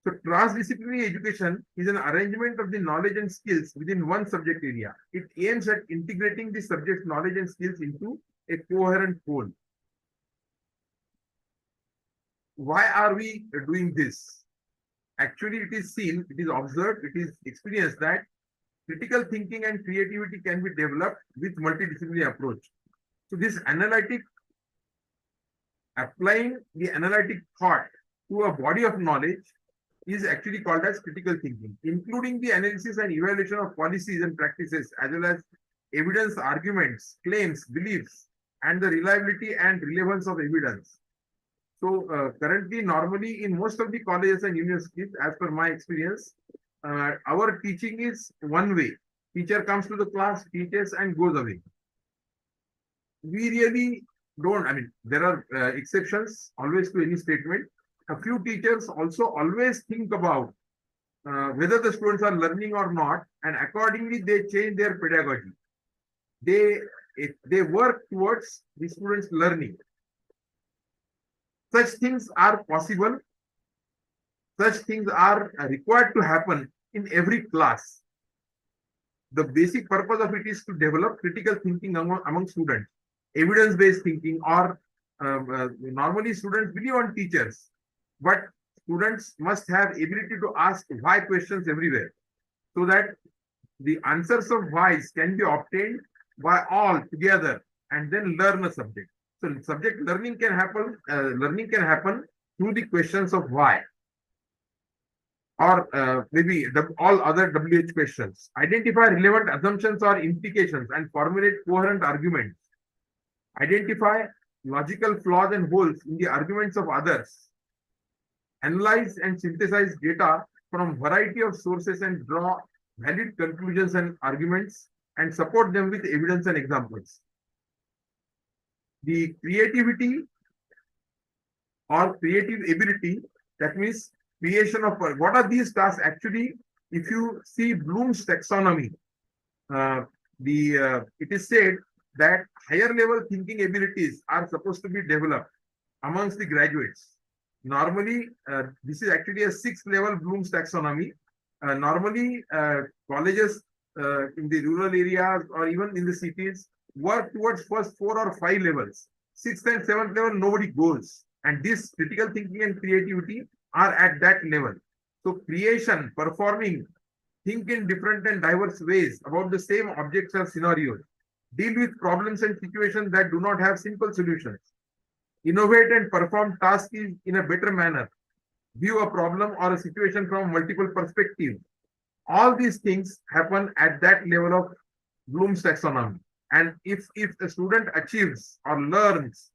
So transdisciplinary education is an arrangement of the knowledge and skills within one subject area. It aims at integrating the subject knowledge and skills into a coherent whole. Why are we doing this? Actually, it is seen, it is observed, it is experienced that critical thinking and creativity can be developed with multidisciplinary approach. So this analytic, applying the analytic thought to a body of knowledge is actually called as critical thinking, including the analysis and evaluation of policies and practices, as well as evidence, arguments, claims, beliefs, and the reliability and relevance of evidence. So currently, normally in most of the colleges and universities, as per my experience, our teaching is one way. Teacher comes to the class, teaches, and goes away. We really don't, I mean, there are exceptions always to any statement. A few teachers also always think about whether the students are learning or not, and accordingly they change their pedagogy. They work towards the students learning. Such things are possible. Such things are required to happen in every class. The basic purpose of it is to develop critical thinking among students, evidence-based thinking, or normally students believe on teachers, but students must have ability to ask why questions everywhere, so that the answers of whys can be obtained by all together and then learn a subject. So subject learning can happen through the questions of why, or maybe all other WH questions. Identify relevant assumptions or implications and formulate coherent arguments. Identify logical flaws and holes in the arguments of others. Analyze and synthesize data from a variety of sources and draw valid conclusions and arguments and support them with evidence and examples. The creativity or creative ability, that means creation of what are these tasks actually? If you see Bloom's taxonomy, it is said that higher level thinking abilities are supposed to be developed amongst the graduates. Normally, this is actually a 6th level Bloom's taxonomy. Normally, colleges in the rural areas or even in the cities work towards first 4 or 5 levels. 6th and 7th level, nobody goes. And this critical thinking and creativity are at that level. So creation, performing, think in different and diverse ways about the same objects or scenarios, deal with problems and situations that do not have simple solutions, innovate and perform tasks in a better manner, view a problem or a situation from multiple perspectives. All these things happen at that level of Bloom's taxonomy. And if a student achieves or learns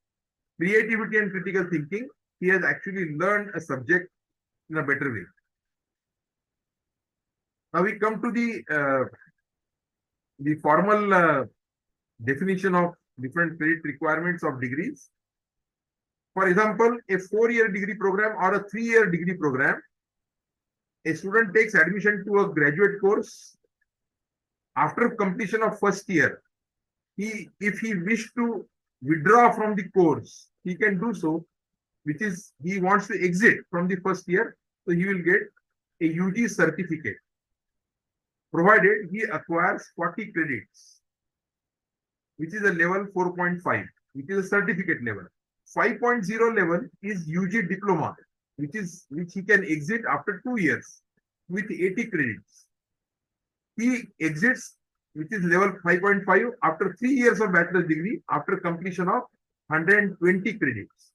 creativity and critical thinking, he has actually learned a subject in a better way. Now we come to the formal definition of different credit requirements of degrees. For example, a 4-year degree program or a 3-year degree program, a student takes admission to a graduate course. After completion of first year, if he wish to withdraw from the course, he can do so, which is he wants to exit from the first year, so he will get a UG certificate, provided he acquires 40 credits, which is a level 4.5, which is a certificate level. 5.0 level is UG diploma, which he can exit after 2 years with 80 credits. He exits, which is level 5.5, after 3 years of bachelor's degree after completion of 120 credits.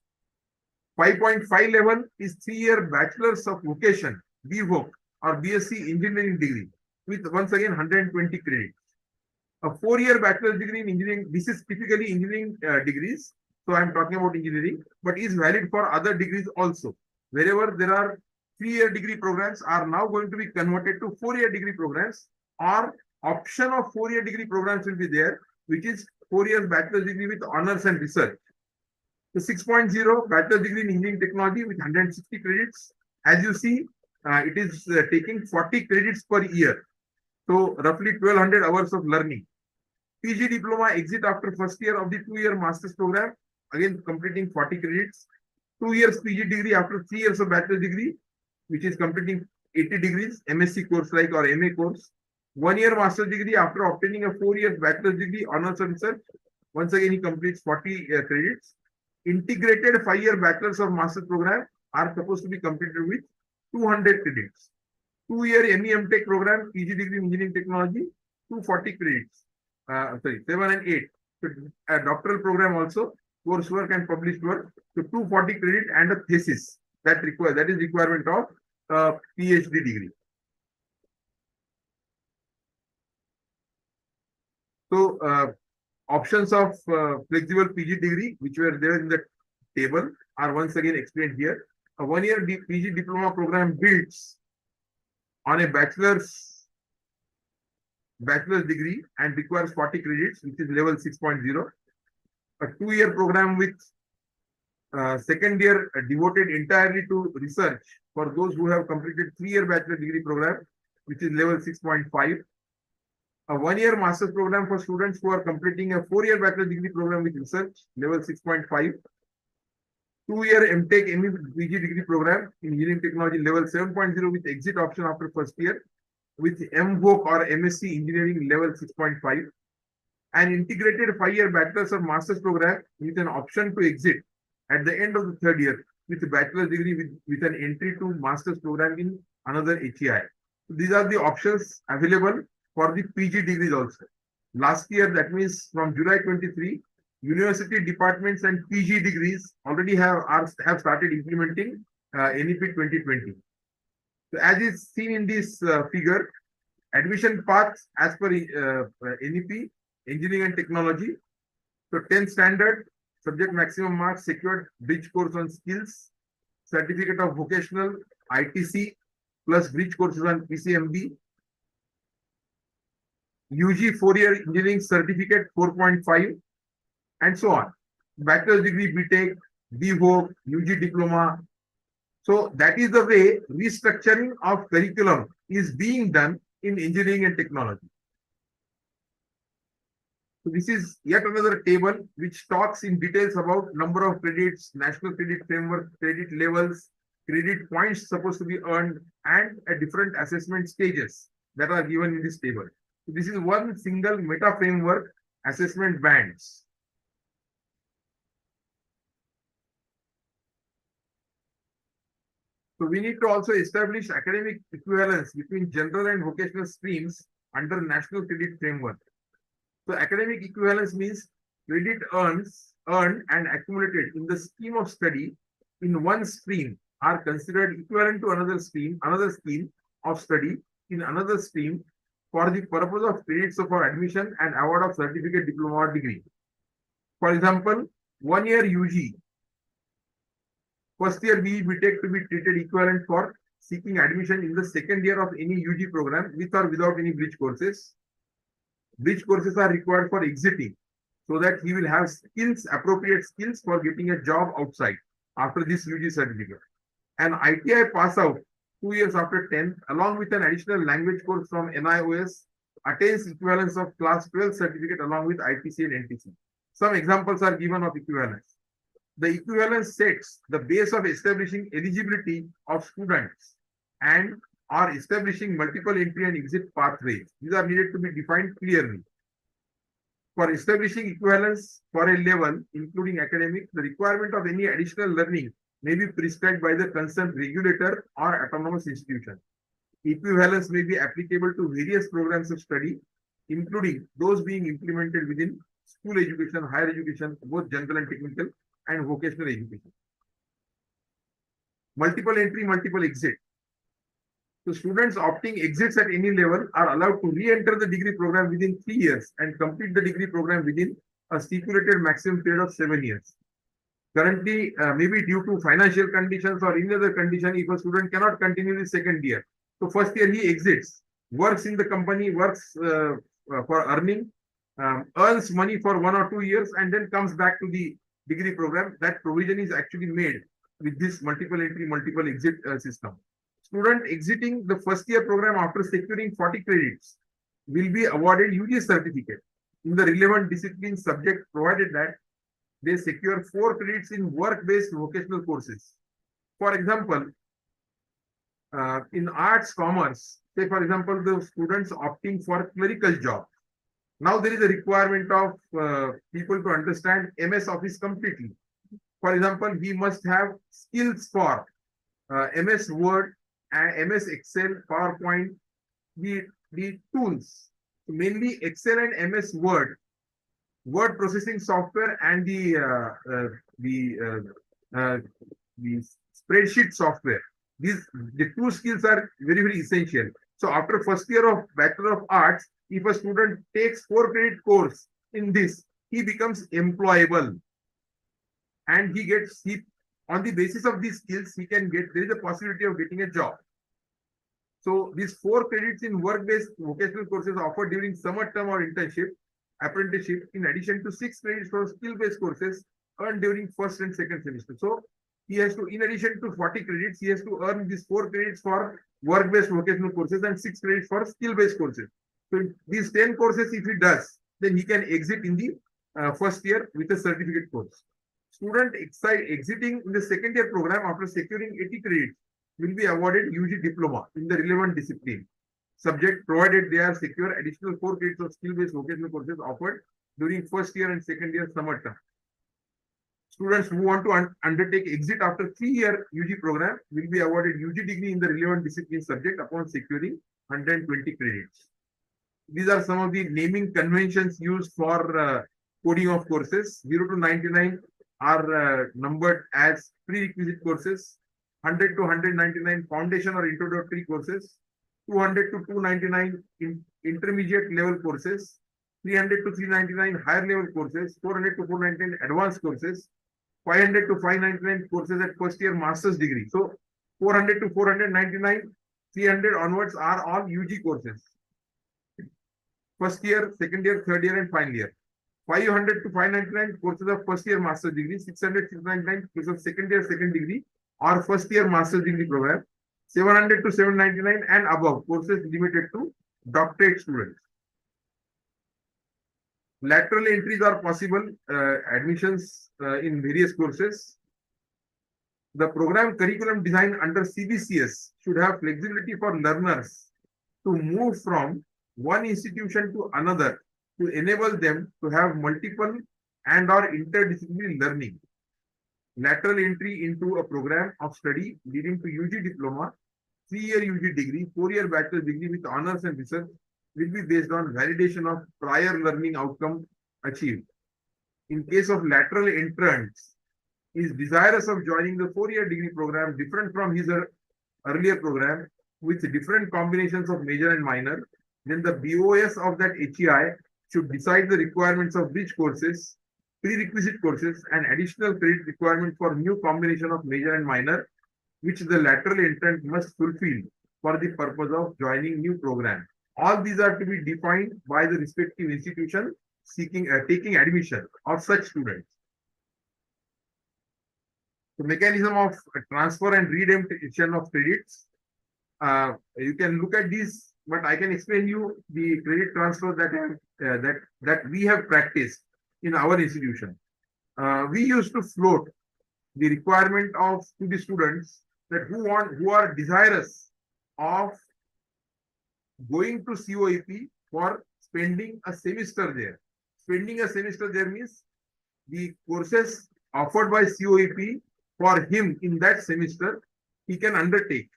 5.5 level is 3-year bachelor's of vocation, BVoc, or BSc engineering degree with once again 120 credits. A 4-year bachelor's degree in engineering, this is typically engineering degrees, so I'm talking about engineering, but is valid for other degrees also. Wherever there are 3-year degree programs are now going to be converted to 4-year degree programs, or option of 4-year degree programs will be there, which is 4 years bachelor's degree with honors and research. The 6.0 bachelor's degree in engineering technology with 160 credits. As you see, it is taking 40 credits per year. So roughly 1200 hours of learning. PG diploma exit after first year of the 2-year master's program, again completing 40 credits. 2 years PG degree after 3 years of bachelor's degree, which is completing 80 degrees, MSc course like or MA course. 1 year master's degree after obtaining a 4 years bachelor's degree, honors and research. Once again, he completes 40 credits. Integrated 5-year bachelor's or master's program are supposed to be completed with 200 credits. 2-year ME Tech program, PG degree in engineering technology, 240 credits. 7 and 8. So, a doctoral program also, coursework and published work. So 240 credit and a thesis that is requirement of PhD degree. So options of flexible PG degree, which were there in the table, are once again explained here. A one-year PG diploma program builds on a bachelor's degree and requires 40 credits, which is level 6.0. A 2-year program with second year devoted entirely to research for those who have completed 3-year bachelor degree program, which is level 6.5. A 1-year master's program for students who are completing a 4-year bachelor degree program with research, level 6.5. 2-year MTech ME PG degree program in engineering technology, level 7.0 with exit option after first year, with MVOC or MSc engineering, level 6.5. An integrated 5-year bachelor's or master's program with an option to exit at the end of the 3rd year with a bachelor's degree with an entry to master's program in another HEI. So these are the options available for the PG degrees also. Last year, that means from July 23, university departments and PG degrees already have started implementing NEP 2020. So as is seen in this figure, admission paths as per NEP, engineering and technology. So 10th standard, subject maximum marks secured, bridge course on skills, certificate of vocational, ITC, plus bridge courses on PCMB, UG 4-year engineering certificate 4.5, and so on. Bachelor's degree, BTech, BVOC, UG diploma. So that is the way restructuring of curriculum is being done in engineering and technology. So this is yet another table which talks in details about number of credits, national credit framework, credit levels, credit points supposed to be earned, and different assessment stages that are given in this table. So this is one single meta framework assessment bands. So we need to also establish academic equivalence between general and vocational streams under national credit framework. So academic equivalence means credit earned and accumulated in the scheme of study in one stream are considered equivalent to another scheme of study in another stream for the purpose of credits for admission and award of certificate, diploma, or degree. For example, 1-year UG, first year BE BTech to be treated equivalent for seeking admission in the 2nd year of any UG program with or without any bridge courses. Bridge courses are required for exiting so that he will have skills, appropriate skills for getting a job outside after this UG certificate. An ITI pass out 2 years after 10th along with an additional language course from NIOS attains equivalence of class 12 certificate along with ITC and NTC. Some examples are given of equivalence. The equivalence sets the base of establishing eligibility of students and are establishing multiple entry and exit pathways. These are needed to be defined clearly. For establishing equivalence for a level, including academic, the requirement of any additional learning may be prescribed by the concerned regulator or autonomous institution. Equivalence may be applicable to various programs of study, including those being implemented within school education, higher education, both general and technical, and vocational education. Multiple entry, multiple exit. So students opting exits at any level are allowed to re-enter the degree program within 3 years and complete the degree program within a stipulated maximum period of 7 years. Currently, maybe due to financial conditions or any other condition, if a student cannot continue the 2nd year, so first year he exits, works in the company, works for earning, earns money for 1 or 2 years, and then comes back to the degree program. That provision is actually made with this multiple entry, multiple exit system. Student exiting the first year program after securing 40 credits will be awarded UG certificate in the relevant discipline subject, provided that they secure 4 credits in work-based vocational courses. For example, in arts, commerce, say for example, the students opting for clerical job. Now there is a requirement of people to understand MS Office completely. For example, we must have skills for MS Word, MS Excel, word processing software and the spreadsheet software. The two skills are very, very essential. So after first year of Bachelor of Arts, if a student takes 4 credit course in this, he becomes employable, and he on the basis of these skills, there is a possibility of getting a job. So these 4 credits in work-based vocational courses offered during summer term or apprenticeship, in addition to 6 credits for skill-based courses earned during first and second semester. So he has to, in addition to 40 credits, he has to earn these 4 credits for work-based vocational courses and 6 credits for skill-based courses. So these 10 courses, if he does, then he can exit in the first year with a certificate course. Student exiting in the second year program after securing 80 credits will be awarded UG diploma in the relevant discipline subject, provided they are secure additional 4 credits of skill-based vocational courses offered during first year and second year summer term. Students who want to undertake exit after 3-year UG program will be awarded UG degree in the relevant discipline subject upon securing 120 credits. These are some of the naming conventions used for coding of courses. 0 to 99 are numbered as prerequisite courses. 100 to 199 foundation or introductory courses. 200 to 299 intermediate level courses. 300 to 399 higher level courses. 400 to 499 advanced courses. 500 to 599 courses at first year master's degree. So 400 to 499, 300 onwards are all UG courses. First year, second year, third year, and final year. 500 to 599 courses of first year master's degree. 600 to 699 courses of second year, second degree or first year master's degree program. 700 to 799 and above courses limited to doctorate students. Lateral entries are possible, admissions in various courses. The program curriculum design under CBCS should have flexibility for learners to move from one institution to another to enable them to have multiple and or interdisciplinary learning. Lateral entry into a program of study leading to UG diploma, 3-year UG degree, 4-year bachelor's degree with honors and research will be based on validation of prior learning outcome achieved. In case of lateral entrants, he is desirous of joining the 4-year degree program different from his earlier program with different combinations of major and minor, then the BOS of that HEI should decide the requirements of which courses, prerequisite courses, and additional credit requirement for new combination of major and minor, which the lateral entrant must fulfill for the purpose of joining new program. All these are to be defined by the respective institution taking admission of such students. The mechanism of transfer and redemption of credits. You can look at these, but I can explain you the credit transfer that we have practiced in our institution. We used to float the requirement to the students that who are desirous of going to COEP for spending a semester there. Spending a semester there means the courses offered by COEP for him in that semester he can undertake,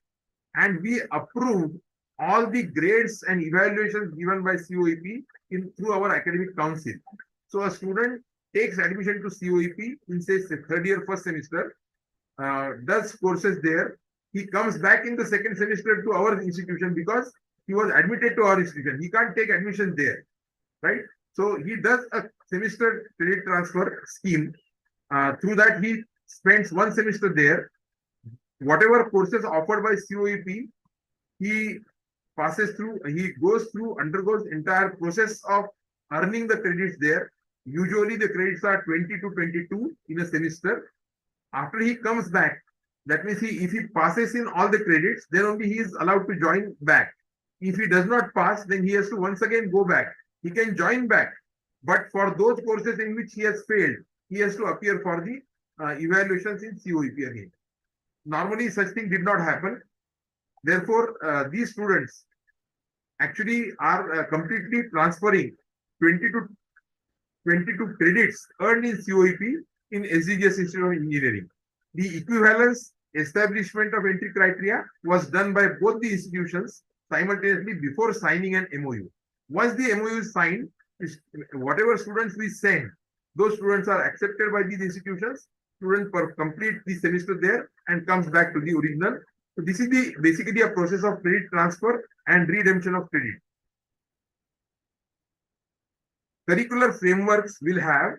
and we approved all the grades and evaluations given by COEP through our academic council. So a student takes admission to COEP in say third year first semester, does courses there. He comes back in the second semester to our institution because he was admitted to our institution. He can't take admission there, right? So he does a semester credit transfer scheme. Through that, he spends one semester there. Whatever courses offered by COEP, he undergoes entire process of earning the credits there. Usually the credits are 20 to 22 in a semester. After he comes back, that means if he passes in all the credits, then only he is allowed to join back. If he does not pass, then he has to once again go back. He can join back, but for those courses in which he has failed, he has to appear for the evaluations in COEP again. Normally, such thing did not happen. Therefore, these students actually are completely transferring 22 credits earned in COEP in SDGS Institute of Engineering. The equivalence establishment of entry criteria was done by both the institutions simultaneously before signing an MOU. Once the MOU is signed, whatever students we send, those students are accepted by these institutions. Student complete the semester there and comes back to the original. So this is the basically a process of credit transfer and redemption of credit. Curricular frameworks will have.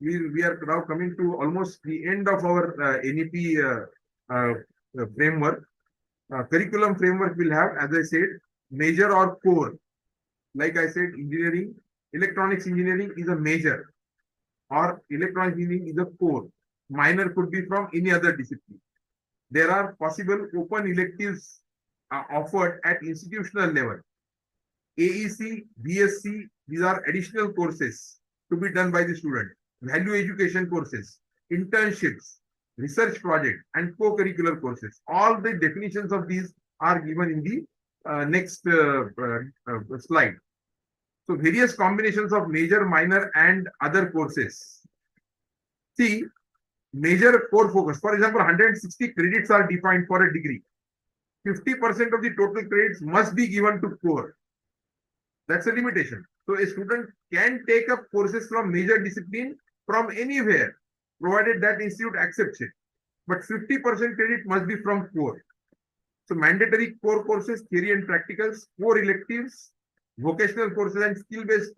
We are now coming to almost the end of our NEP framework. Curriculum framework will have, as I said, major or core. Like I said, engineering, electronics engineering is a major, or electronics engineering is a core. Minor could be from any other discipline. There are possible open electives offered at institutional level. AEC, BSc, these are additional courses to be done by the student. Value education courses, internships, research project, and co-curricular courses. All the definitions of these are given in the next slide. So various combinations of major, minor, and other courses. See, major core focus. For example, 160 credits are defined for a degree. 50% of the total credits must be given to core. That's a limitation. So a student can take up courses from major discipline from anywhere, provided that institute accepts it. But 50% credit must be from core. So mandatory core courses, theory and practicals, core electives, vocational courses and skill-based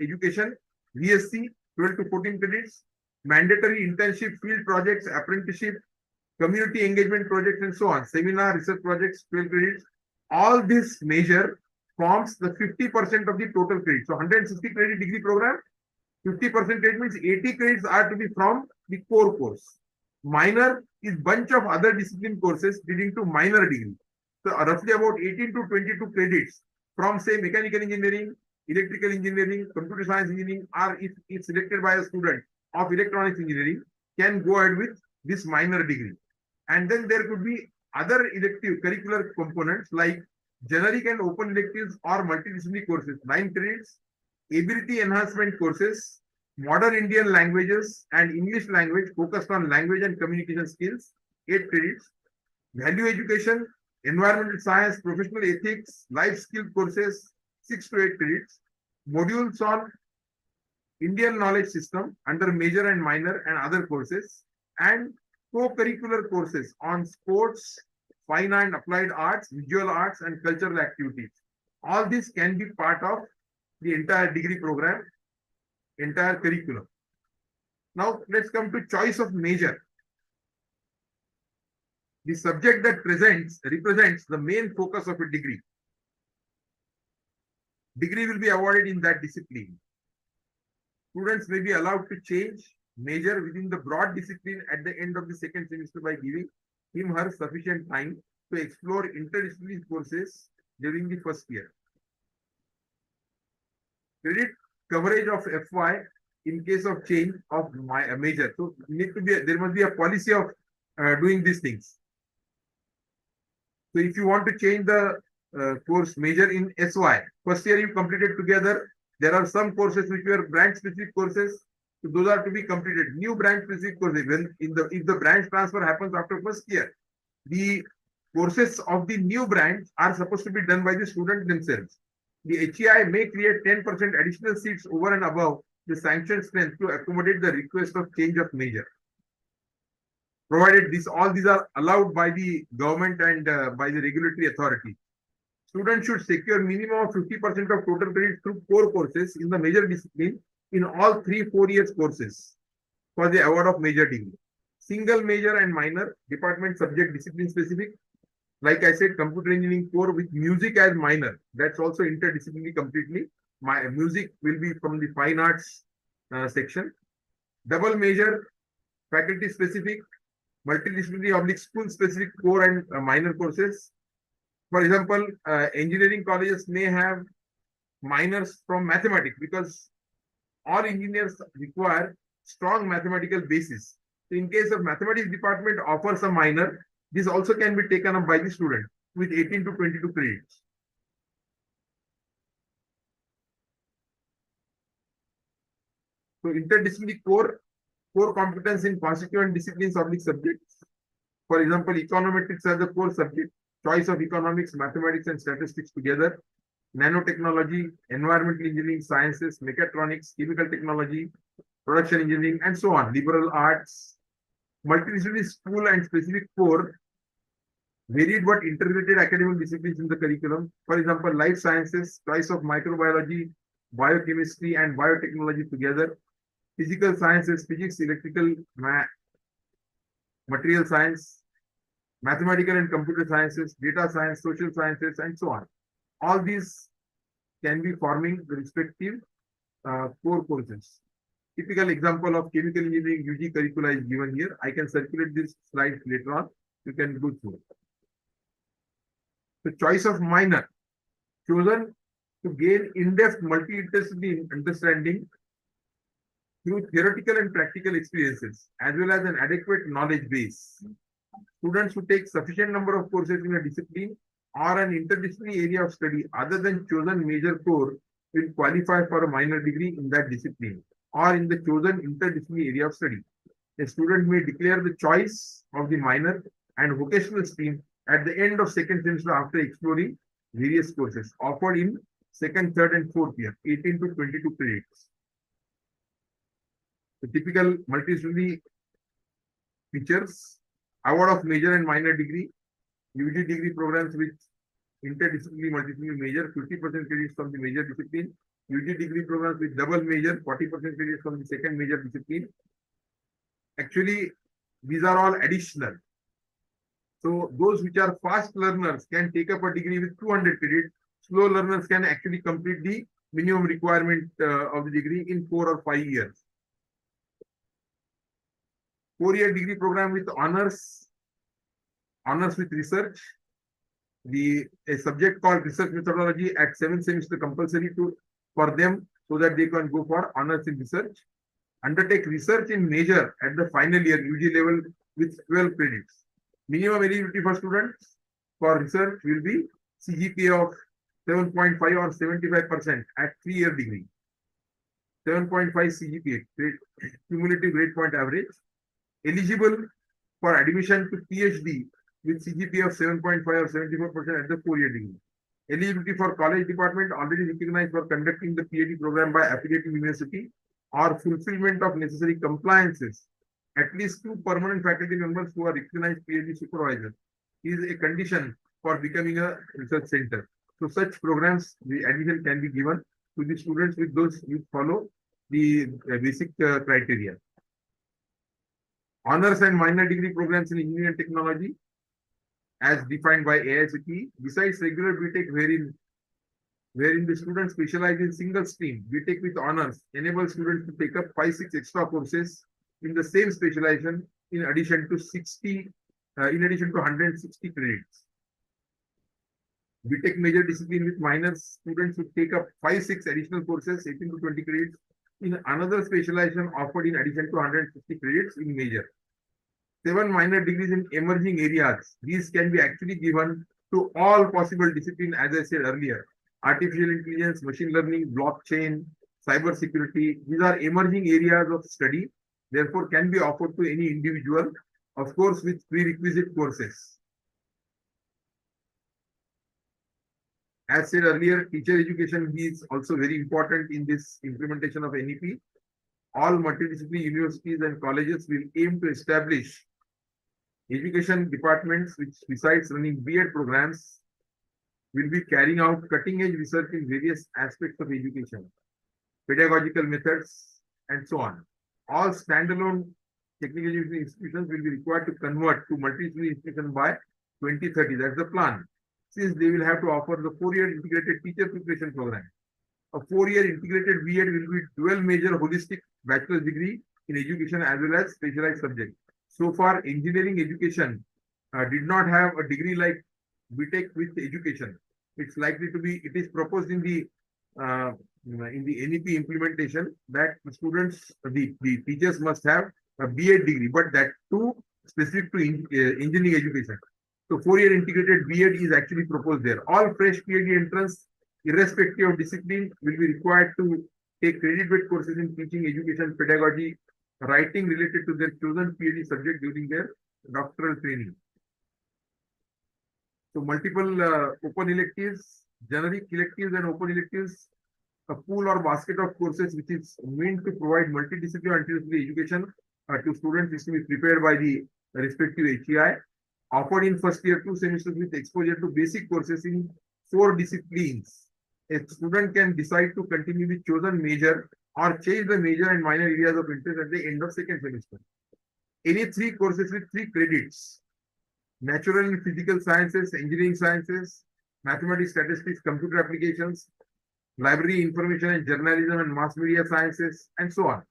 education, VSc, 12 to 14 credits, mandatory internship, field projects, apprenticeship, community engagement projects, and so on, seminar, research projects, 12 credits. All this measure forms the 50% of the total credit. So 160 credit degree program, 50% credit means 80 credits are to be from the core course. Minor is bunch of other discipline courses leading to minor degree. So roughly about 18 to 22 credits from say mechanical engineering, electrical engineering, computer science engineering, or if selected by a student of electronics engineering, can go ahead with this minor degree. And then there could be other elective curricular components like generic and open electives or multidisciplinary courses, 9 credits, ability enhancement courses, modern Indian languages and English language focused on language and communication skills, 8 credits, value education, environmental science, professional ethics, life skill courses, 6 to 8 credits, modules on Indian knowledge system under major and minor and other courses, and co-curricular courses on sports, fine and applied arts, visual arts, and cultural activities. All this can be part of the entire degree program, entire curriculum. Now, let's come to choice of major. The subject that represents the main focus of a degree. Degree will be awarded in that discipline. Students may be allowed to change major within the broad discipline at the end of the second semester by giving him or her sufficient time to explore interdisciplinary courses during the first year. Credit coverage of FY in case of change of major. So there must be a policy of doing these things. So if you want to change the course major in SY, first year you completed together. There are some courses which were branch specific courses. So those are to be completed. New branch specific courses. If the branch transfer happens after first year, the courses of the new branch are supposed to be done by the students themselves. The HEI may create 10% additional seats over and above the sanctioned strength to accommodate the request of change of major. Provided all these are allowed by the government and by the regulatory authority. Students should secure minimum of 50% of total credit through core courses in the major discipline in all 3-4 years courses for the award of major degree. Single major and minor, department subject discipline specific. Like I said, computer engineering core with music as minor. That's also interdisciplinary completely. My music will be from the fine arts section. Double major, faculty specific, multidisciplinary / school specific core and minor courses. For example, engineering colleges may have minors from mathematics because all engineers require strong mathematical basis. So in case of mathematics department offers a minor, this also can be taken up by the student with 18 to 22 credits. So interdisciplinary core competence in constituent disciplines of the subjects. For example, econometrics as a core subject, choice of economics, mathematics, and statistics together. nanotechnology, environmental engineering, sciences, mechatronics, chemical technology, production engineering, and so on. Liberal arts, multidisciplinary school and specific core, varied but integrated academic disciplines in the curriculum. For example, life sciences, choice of microbiology, biochemistry, and biotechnology together. Physical sciences, physics, electrical, material science, mathematical and computer sciences, data science, social sciences, and so on. All these can be forming the respective core courses. Typical example of chemical engineering UG curricula is given here. I can circulate this slide later on. You can go through. The choice of minor chosen to gain in-depth multidisciplinary understanding through theoretical and practical experiences, as well as an adequate knowledge base. Students who take sufficient number of courses in a discipline or an interdisciplinary area of study other than chosen major core will qualify for a minor degree in that discipline or in the chosen interdisciplinary area of study. A student may declare the choice of the minor and vocational stream at the end of second semester after exploring various courses offered in second, third, and fourth year, 18 to 22 credits. The typical multidisciplinary features: award of major and minor degree, UG degree programs with interdisciplinary multidisciplinary major, 50% credits from the major discipline, UG degree programs with double major, 40% credits from the second major discipline. Actually, these are all additional. So those which are fast learners can take up a degree with 200 credits. Slow learners can actually complete the minimum requirement of the degree in 4 or 5 years. 4-year degree program with honors with research. A subject called research methodology at 7th semester compulsory for them so that they can go for honors in research. Undertake research in major at the final year UG level with 12 credits. Minimum eligibility for students for research will be CGPA of 7.5 or 75% at 3-year degree. 7.5 CGPA, cumulative grade point average. Eligible for admission to PhD with CGPA of 7.5 or 74% at the 4-year degree. Eligibility for college department already recognized for conducting the PhD program by affiliated university or fulfillment of necessary compliances. At least 2 permanent faculty members who are recognized PhD supervisors is a condition for becoming a research center. So such programs, the admission can be given to the students with those who follow the basic criteria. Honors and minor degree programs in engineering and technology as defined by AICTE, besides regular BTech wherein the students specialize in single stream, BTech with honors enables students to take up 5-6 extra courses in the same specialization in addition to 160 credits. BTech major discipline with minors, students would take up 5-6 additional courses, 18 to 20 credits in another specialization offered in addition to 150 credits in major. 7 minor degrees in emerging areas. These can be actually given to all possible disciplines, as I said earlier. Artificial intelligence, machine learning, blockchain, cyber security. These are emerging areas of study, therefore can be offered to any individual, of course, with prerequisite courses. As said earlier, teacher education is also very important in this implementation of NEP. All multidisciplinary universities and colleges will aim to establish education departments which, besides running B.Ed programs, will be carrying out cutting-edge research in various aspects of education, pedagogical methods, and so on. All standalone technical education institutions will be required to convert to multidisciplinary institutions by 2030. That's the plan. Since they will have to offer the 4-year integrated teacher preparation program. A 4-year integrated B.Ed will be dual major holistic bachelor's degree in education as well as specialized subject. So far, engineering education did not have a degree like BTech with education. It's likely to be. It is proposed in the NEP implementation that the students, the teachers must have a B.Ed degree, but that too specific to engineering education. So 4-year integrated B.Ed is actually proposed there. All fresh PhD entrants, irrespective of discipline, will be required to take credit-based courses in teaching, education, pedagogy, writing related to their chosen PhD subject during their doctoral training. So multiple open electives generic electives and open electives, a pool or basket of courses which is meant to provide multidisciplinary and interdisciplinary education to students is to be prepared by the respective HEI, offered in first year 2 semesters with exposure to basic courses in 4 disciplines. A student can decide to continue with chosen major or change the major and minor areas of interest at the end of second semester. Any 3 courses with 3 credits: natural and physical sciences, engineering sciences, mathematics, statistics, computer applications, library information and journalism and mass media sciences, and so on.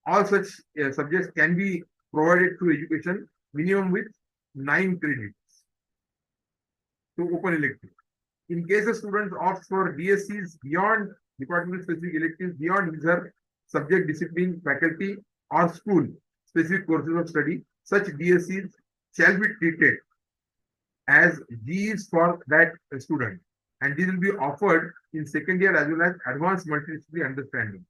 All such subjects can be provided through education, minimum with 9 credits to open elective. In case the student opts for DSCs beyond department specific electives, beyond his or subject discipline, faculty, or school specific courses of study, such DSCs shall be treated as Gs for that student, and these will be offered in second year as well as advanced multidisciplinary understanding.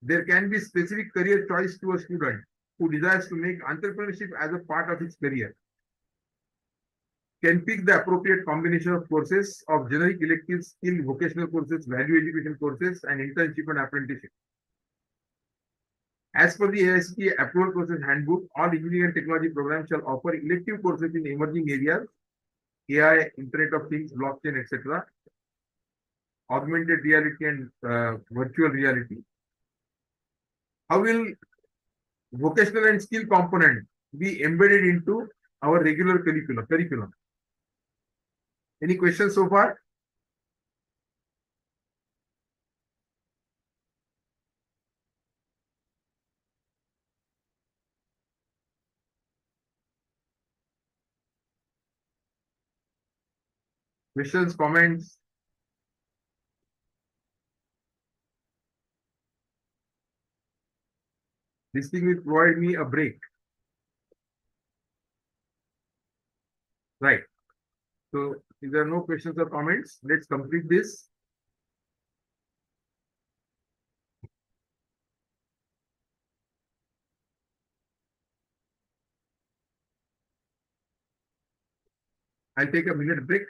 There can be specific career choice to a student who desires to make entrepreneurship as a part of his career. Can pick the appropriate combination of courses of generic electives, skill, vocational courses, value education courses, and internship and apprenticeship. As per the AICTE Approval Process Handbook, all engineering and technology programs shall offer elective courses in emerging areas: AI, Internet of Things, blockchain, etc., augmented reality and virtual reality. How will vocational and skill component be embedded into our regular curriculum? Any questions so far? Questions, comments? This thing will provide me a break. Right. So if there are no questions or comments, let's complete this. I'll take a minute break.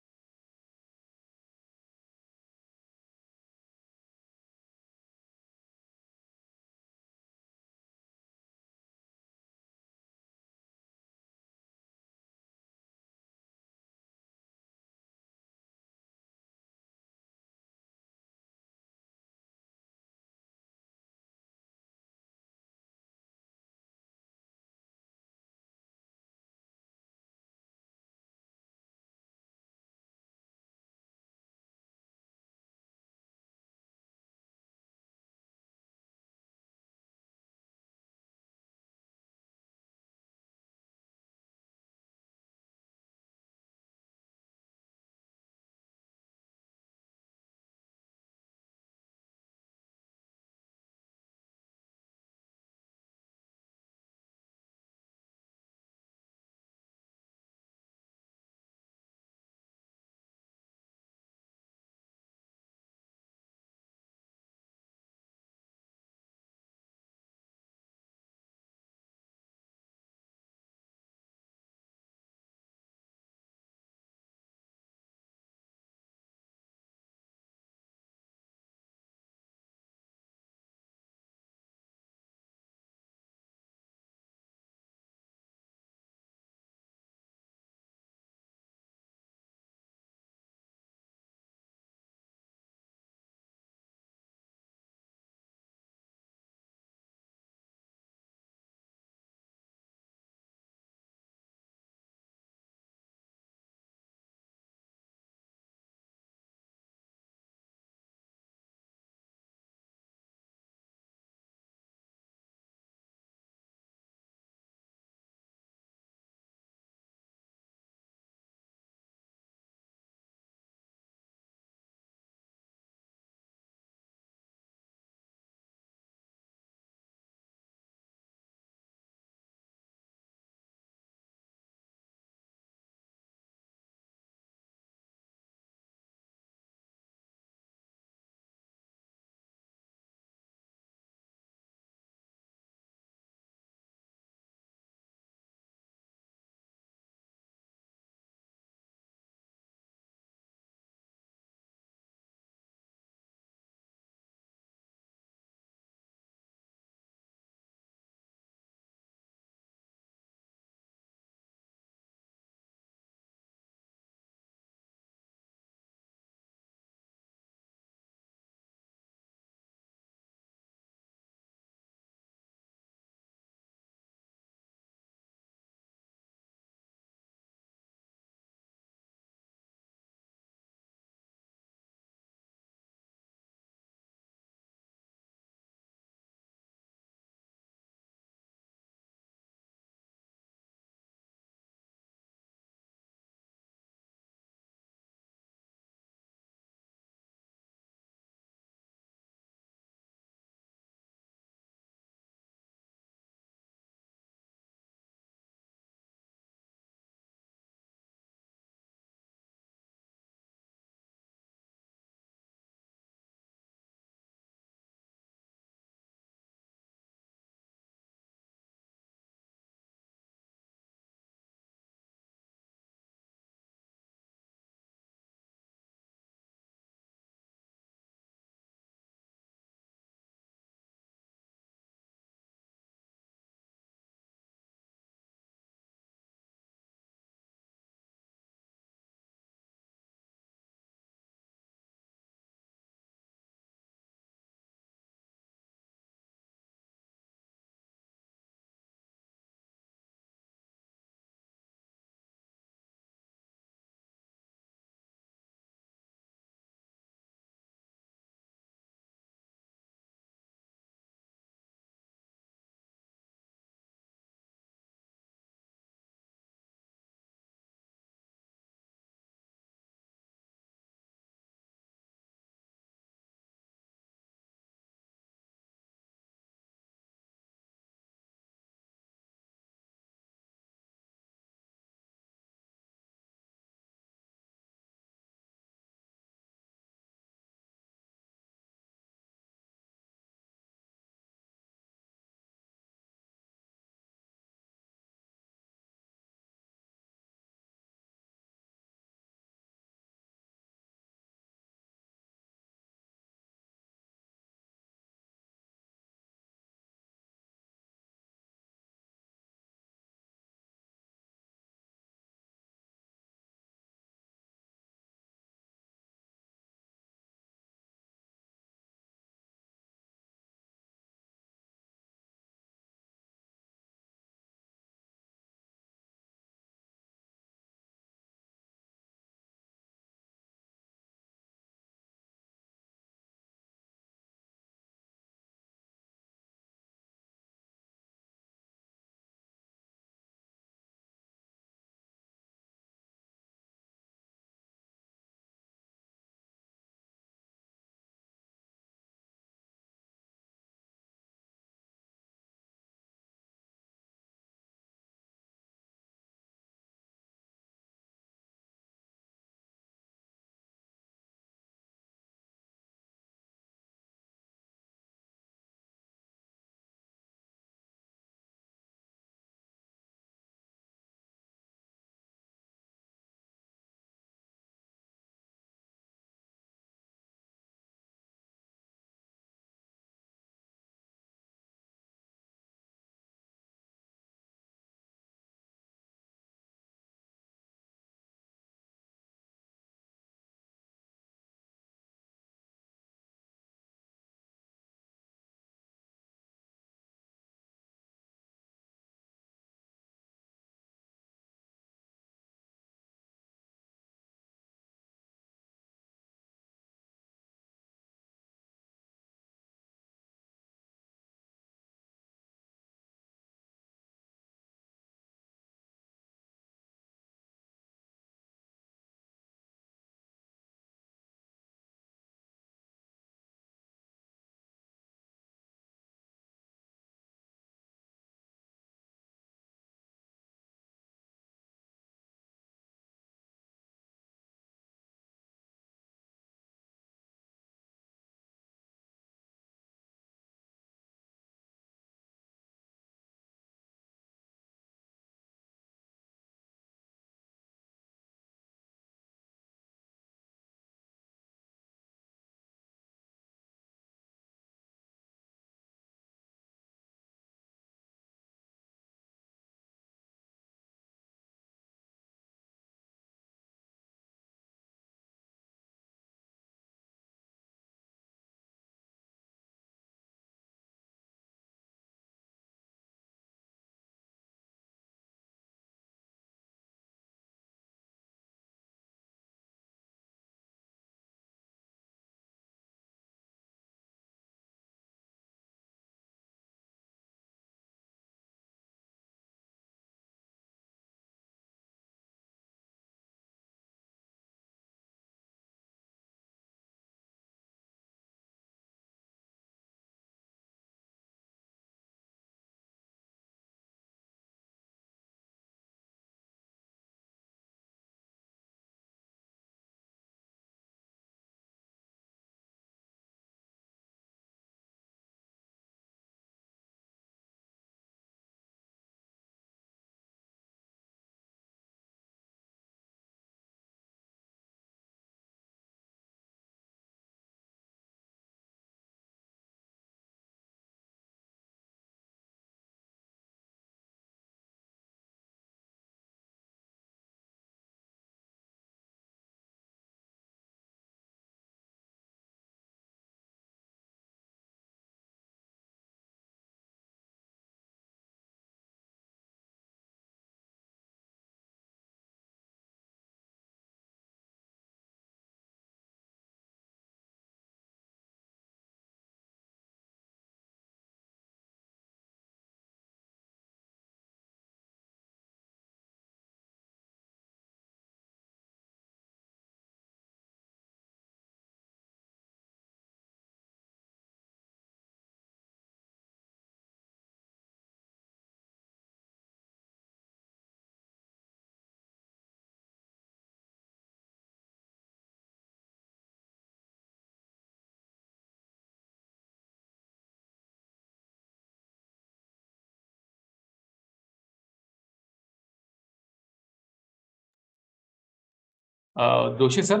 Joshi sir,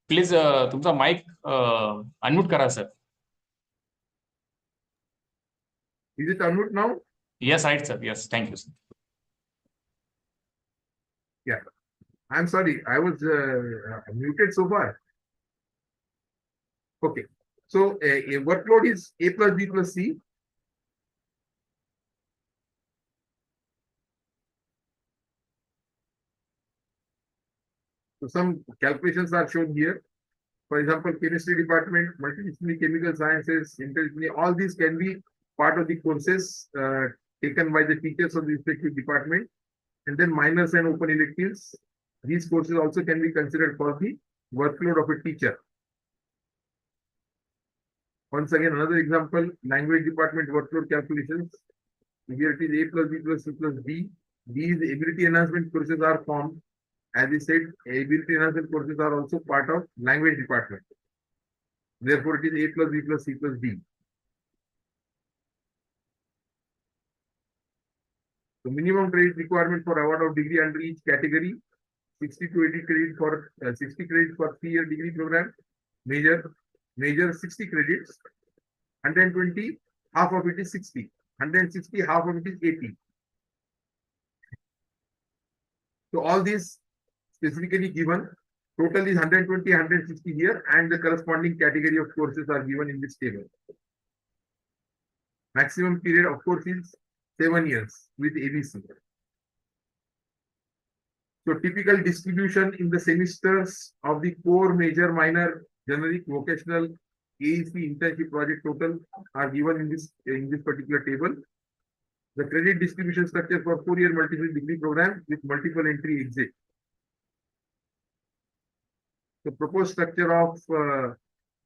please तुमचा mike unmute करा sir. Is it unmute now? Yes, right, sir. Yes, thank you, sir. Yeah. I'm sorry, I was muted so far. Okay. So a workload is A plus B plus C. So some calculations are shown here. For example, chemistry department, multidisciplinary chemical sciences, interdisciplinary, all these can be part of the courses taken by the teachers of the respective department. And then minors and open electives. These courses also can be considered for the workload of a teacher. Once again, another example, language department workload calculations. Here it is A plus B plus C plus D. These ability enhancement courses are formed. As I said, ability enhancement courses are also part of language department. Therefore, it is A plus B plus C plus D. The minimum credit requirement for award of degree under each category, 60 to 80 credit for 60 credits for 3-year degree program. Major 60 credits, 120, half of it is 60. 160, half of it is 80. So all these specifically given, total is 120, 160 here, and the corresponding category of courses are given in this table. Maximum period, of course, is 7 years with ABC. So typical distribution in the semesters of the core, major, minor, generic, vocational, AEC, internship, project total are given in this particular table. The credit distribution structure for 4-year multiple degree program with multiple entry exit. The proposed structure of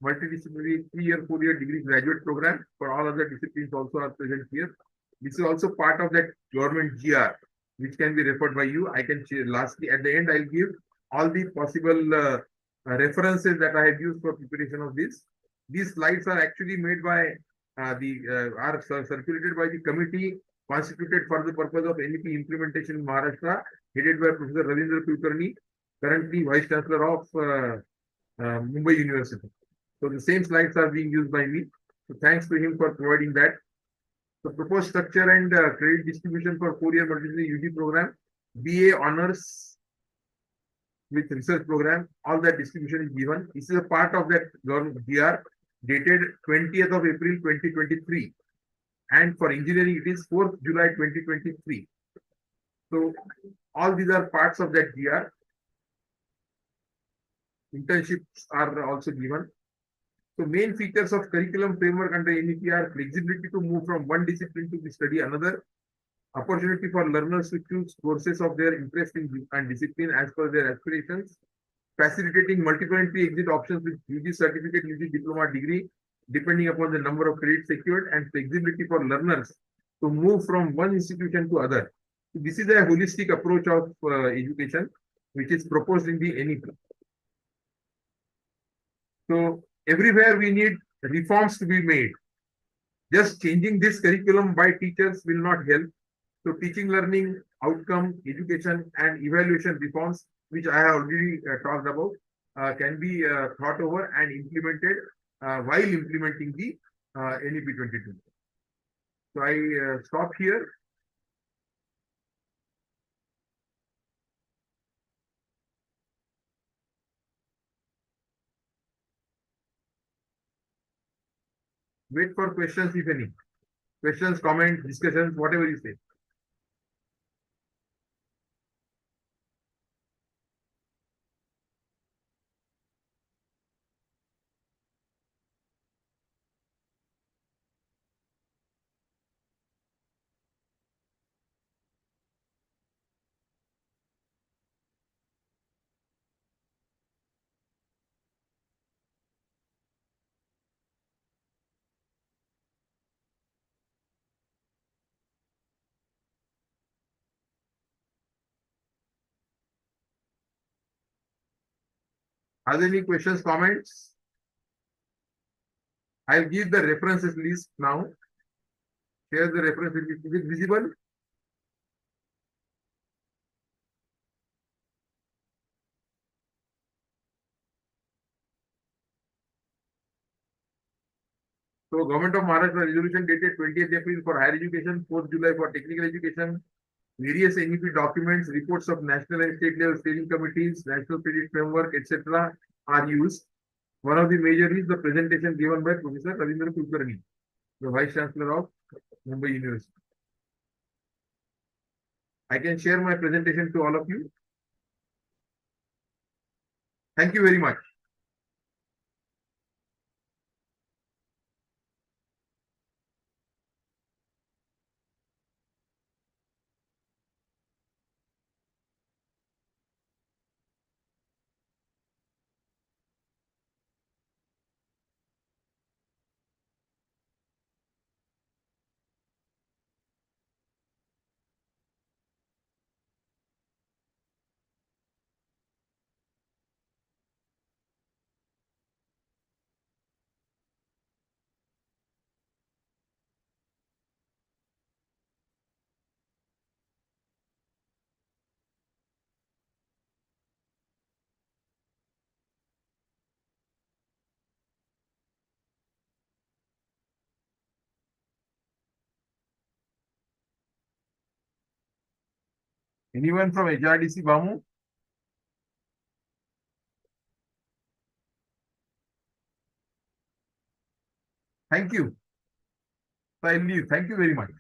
multidisciplinary 3-year, 4-year degree graduate program for all other disciplines also are present here. This is also part of that government GR, which can be referred by you. I can lastly at the end I'll give all the possible references that I have used for preparation of this. These slides are actually made by are circulated by the committee constituted for the purpose of NEP implementation in Maharashtra, headed by Professor Ravindra Kulkarni, currently Vice Chancellor of Mumbai University. So the same slides are being used by me. So thanks to him for providing that. The proposed structure and credit distribution for 4-year multidisciplinary UG program, BA honors with research program, all that distribution is given. This is a part of that government GR dated 20th of April 2023. And for engineering, it is 4th July 2023. So all these are parts of that GR. Internships are also given. So main features of curriculum framework under NEP are flexibility to move from one discipline to study another, opportunity for learners to choose courses of their interest and discipline as per their aspirations, facilitating multiple entry exit options with UG certificate, UG diploma degree, depending upon the number of credits secured, and flexibility for learners to move from one institution to other. So this is a holistic approach of education, which is proposed in the NEP. So everywhere we need reforms to be made. Just changing this curriculum by teachers will not help. So teaching, learning, outcome, education, and evaluation reforms, which I have already talked about, can be thought over and implemented while implementing the NEP 22. So I stop here. Wait for questions, if any. Questions, comments, discussions, whatever you say. Are there any questions, comments? I'll give the references list now. Here's the reference list. Is it visible? So Government of Maharashtra resolution dated 20th April for higher education, 4th July for technical education, various NEP documents, reports of national and state level steering committees, national credit framework, etc. are used. One of the major is the presentation given by Professor Ravindra Kulkarni, the Vice Chancellor of Mumbai University. I can share my presentation to all of you. Thank you very much. Anyone from HRDC BAMU? Thank you. I leave. Thank you very much.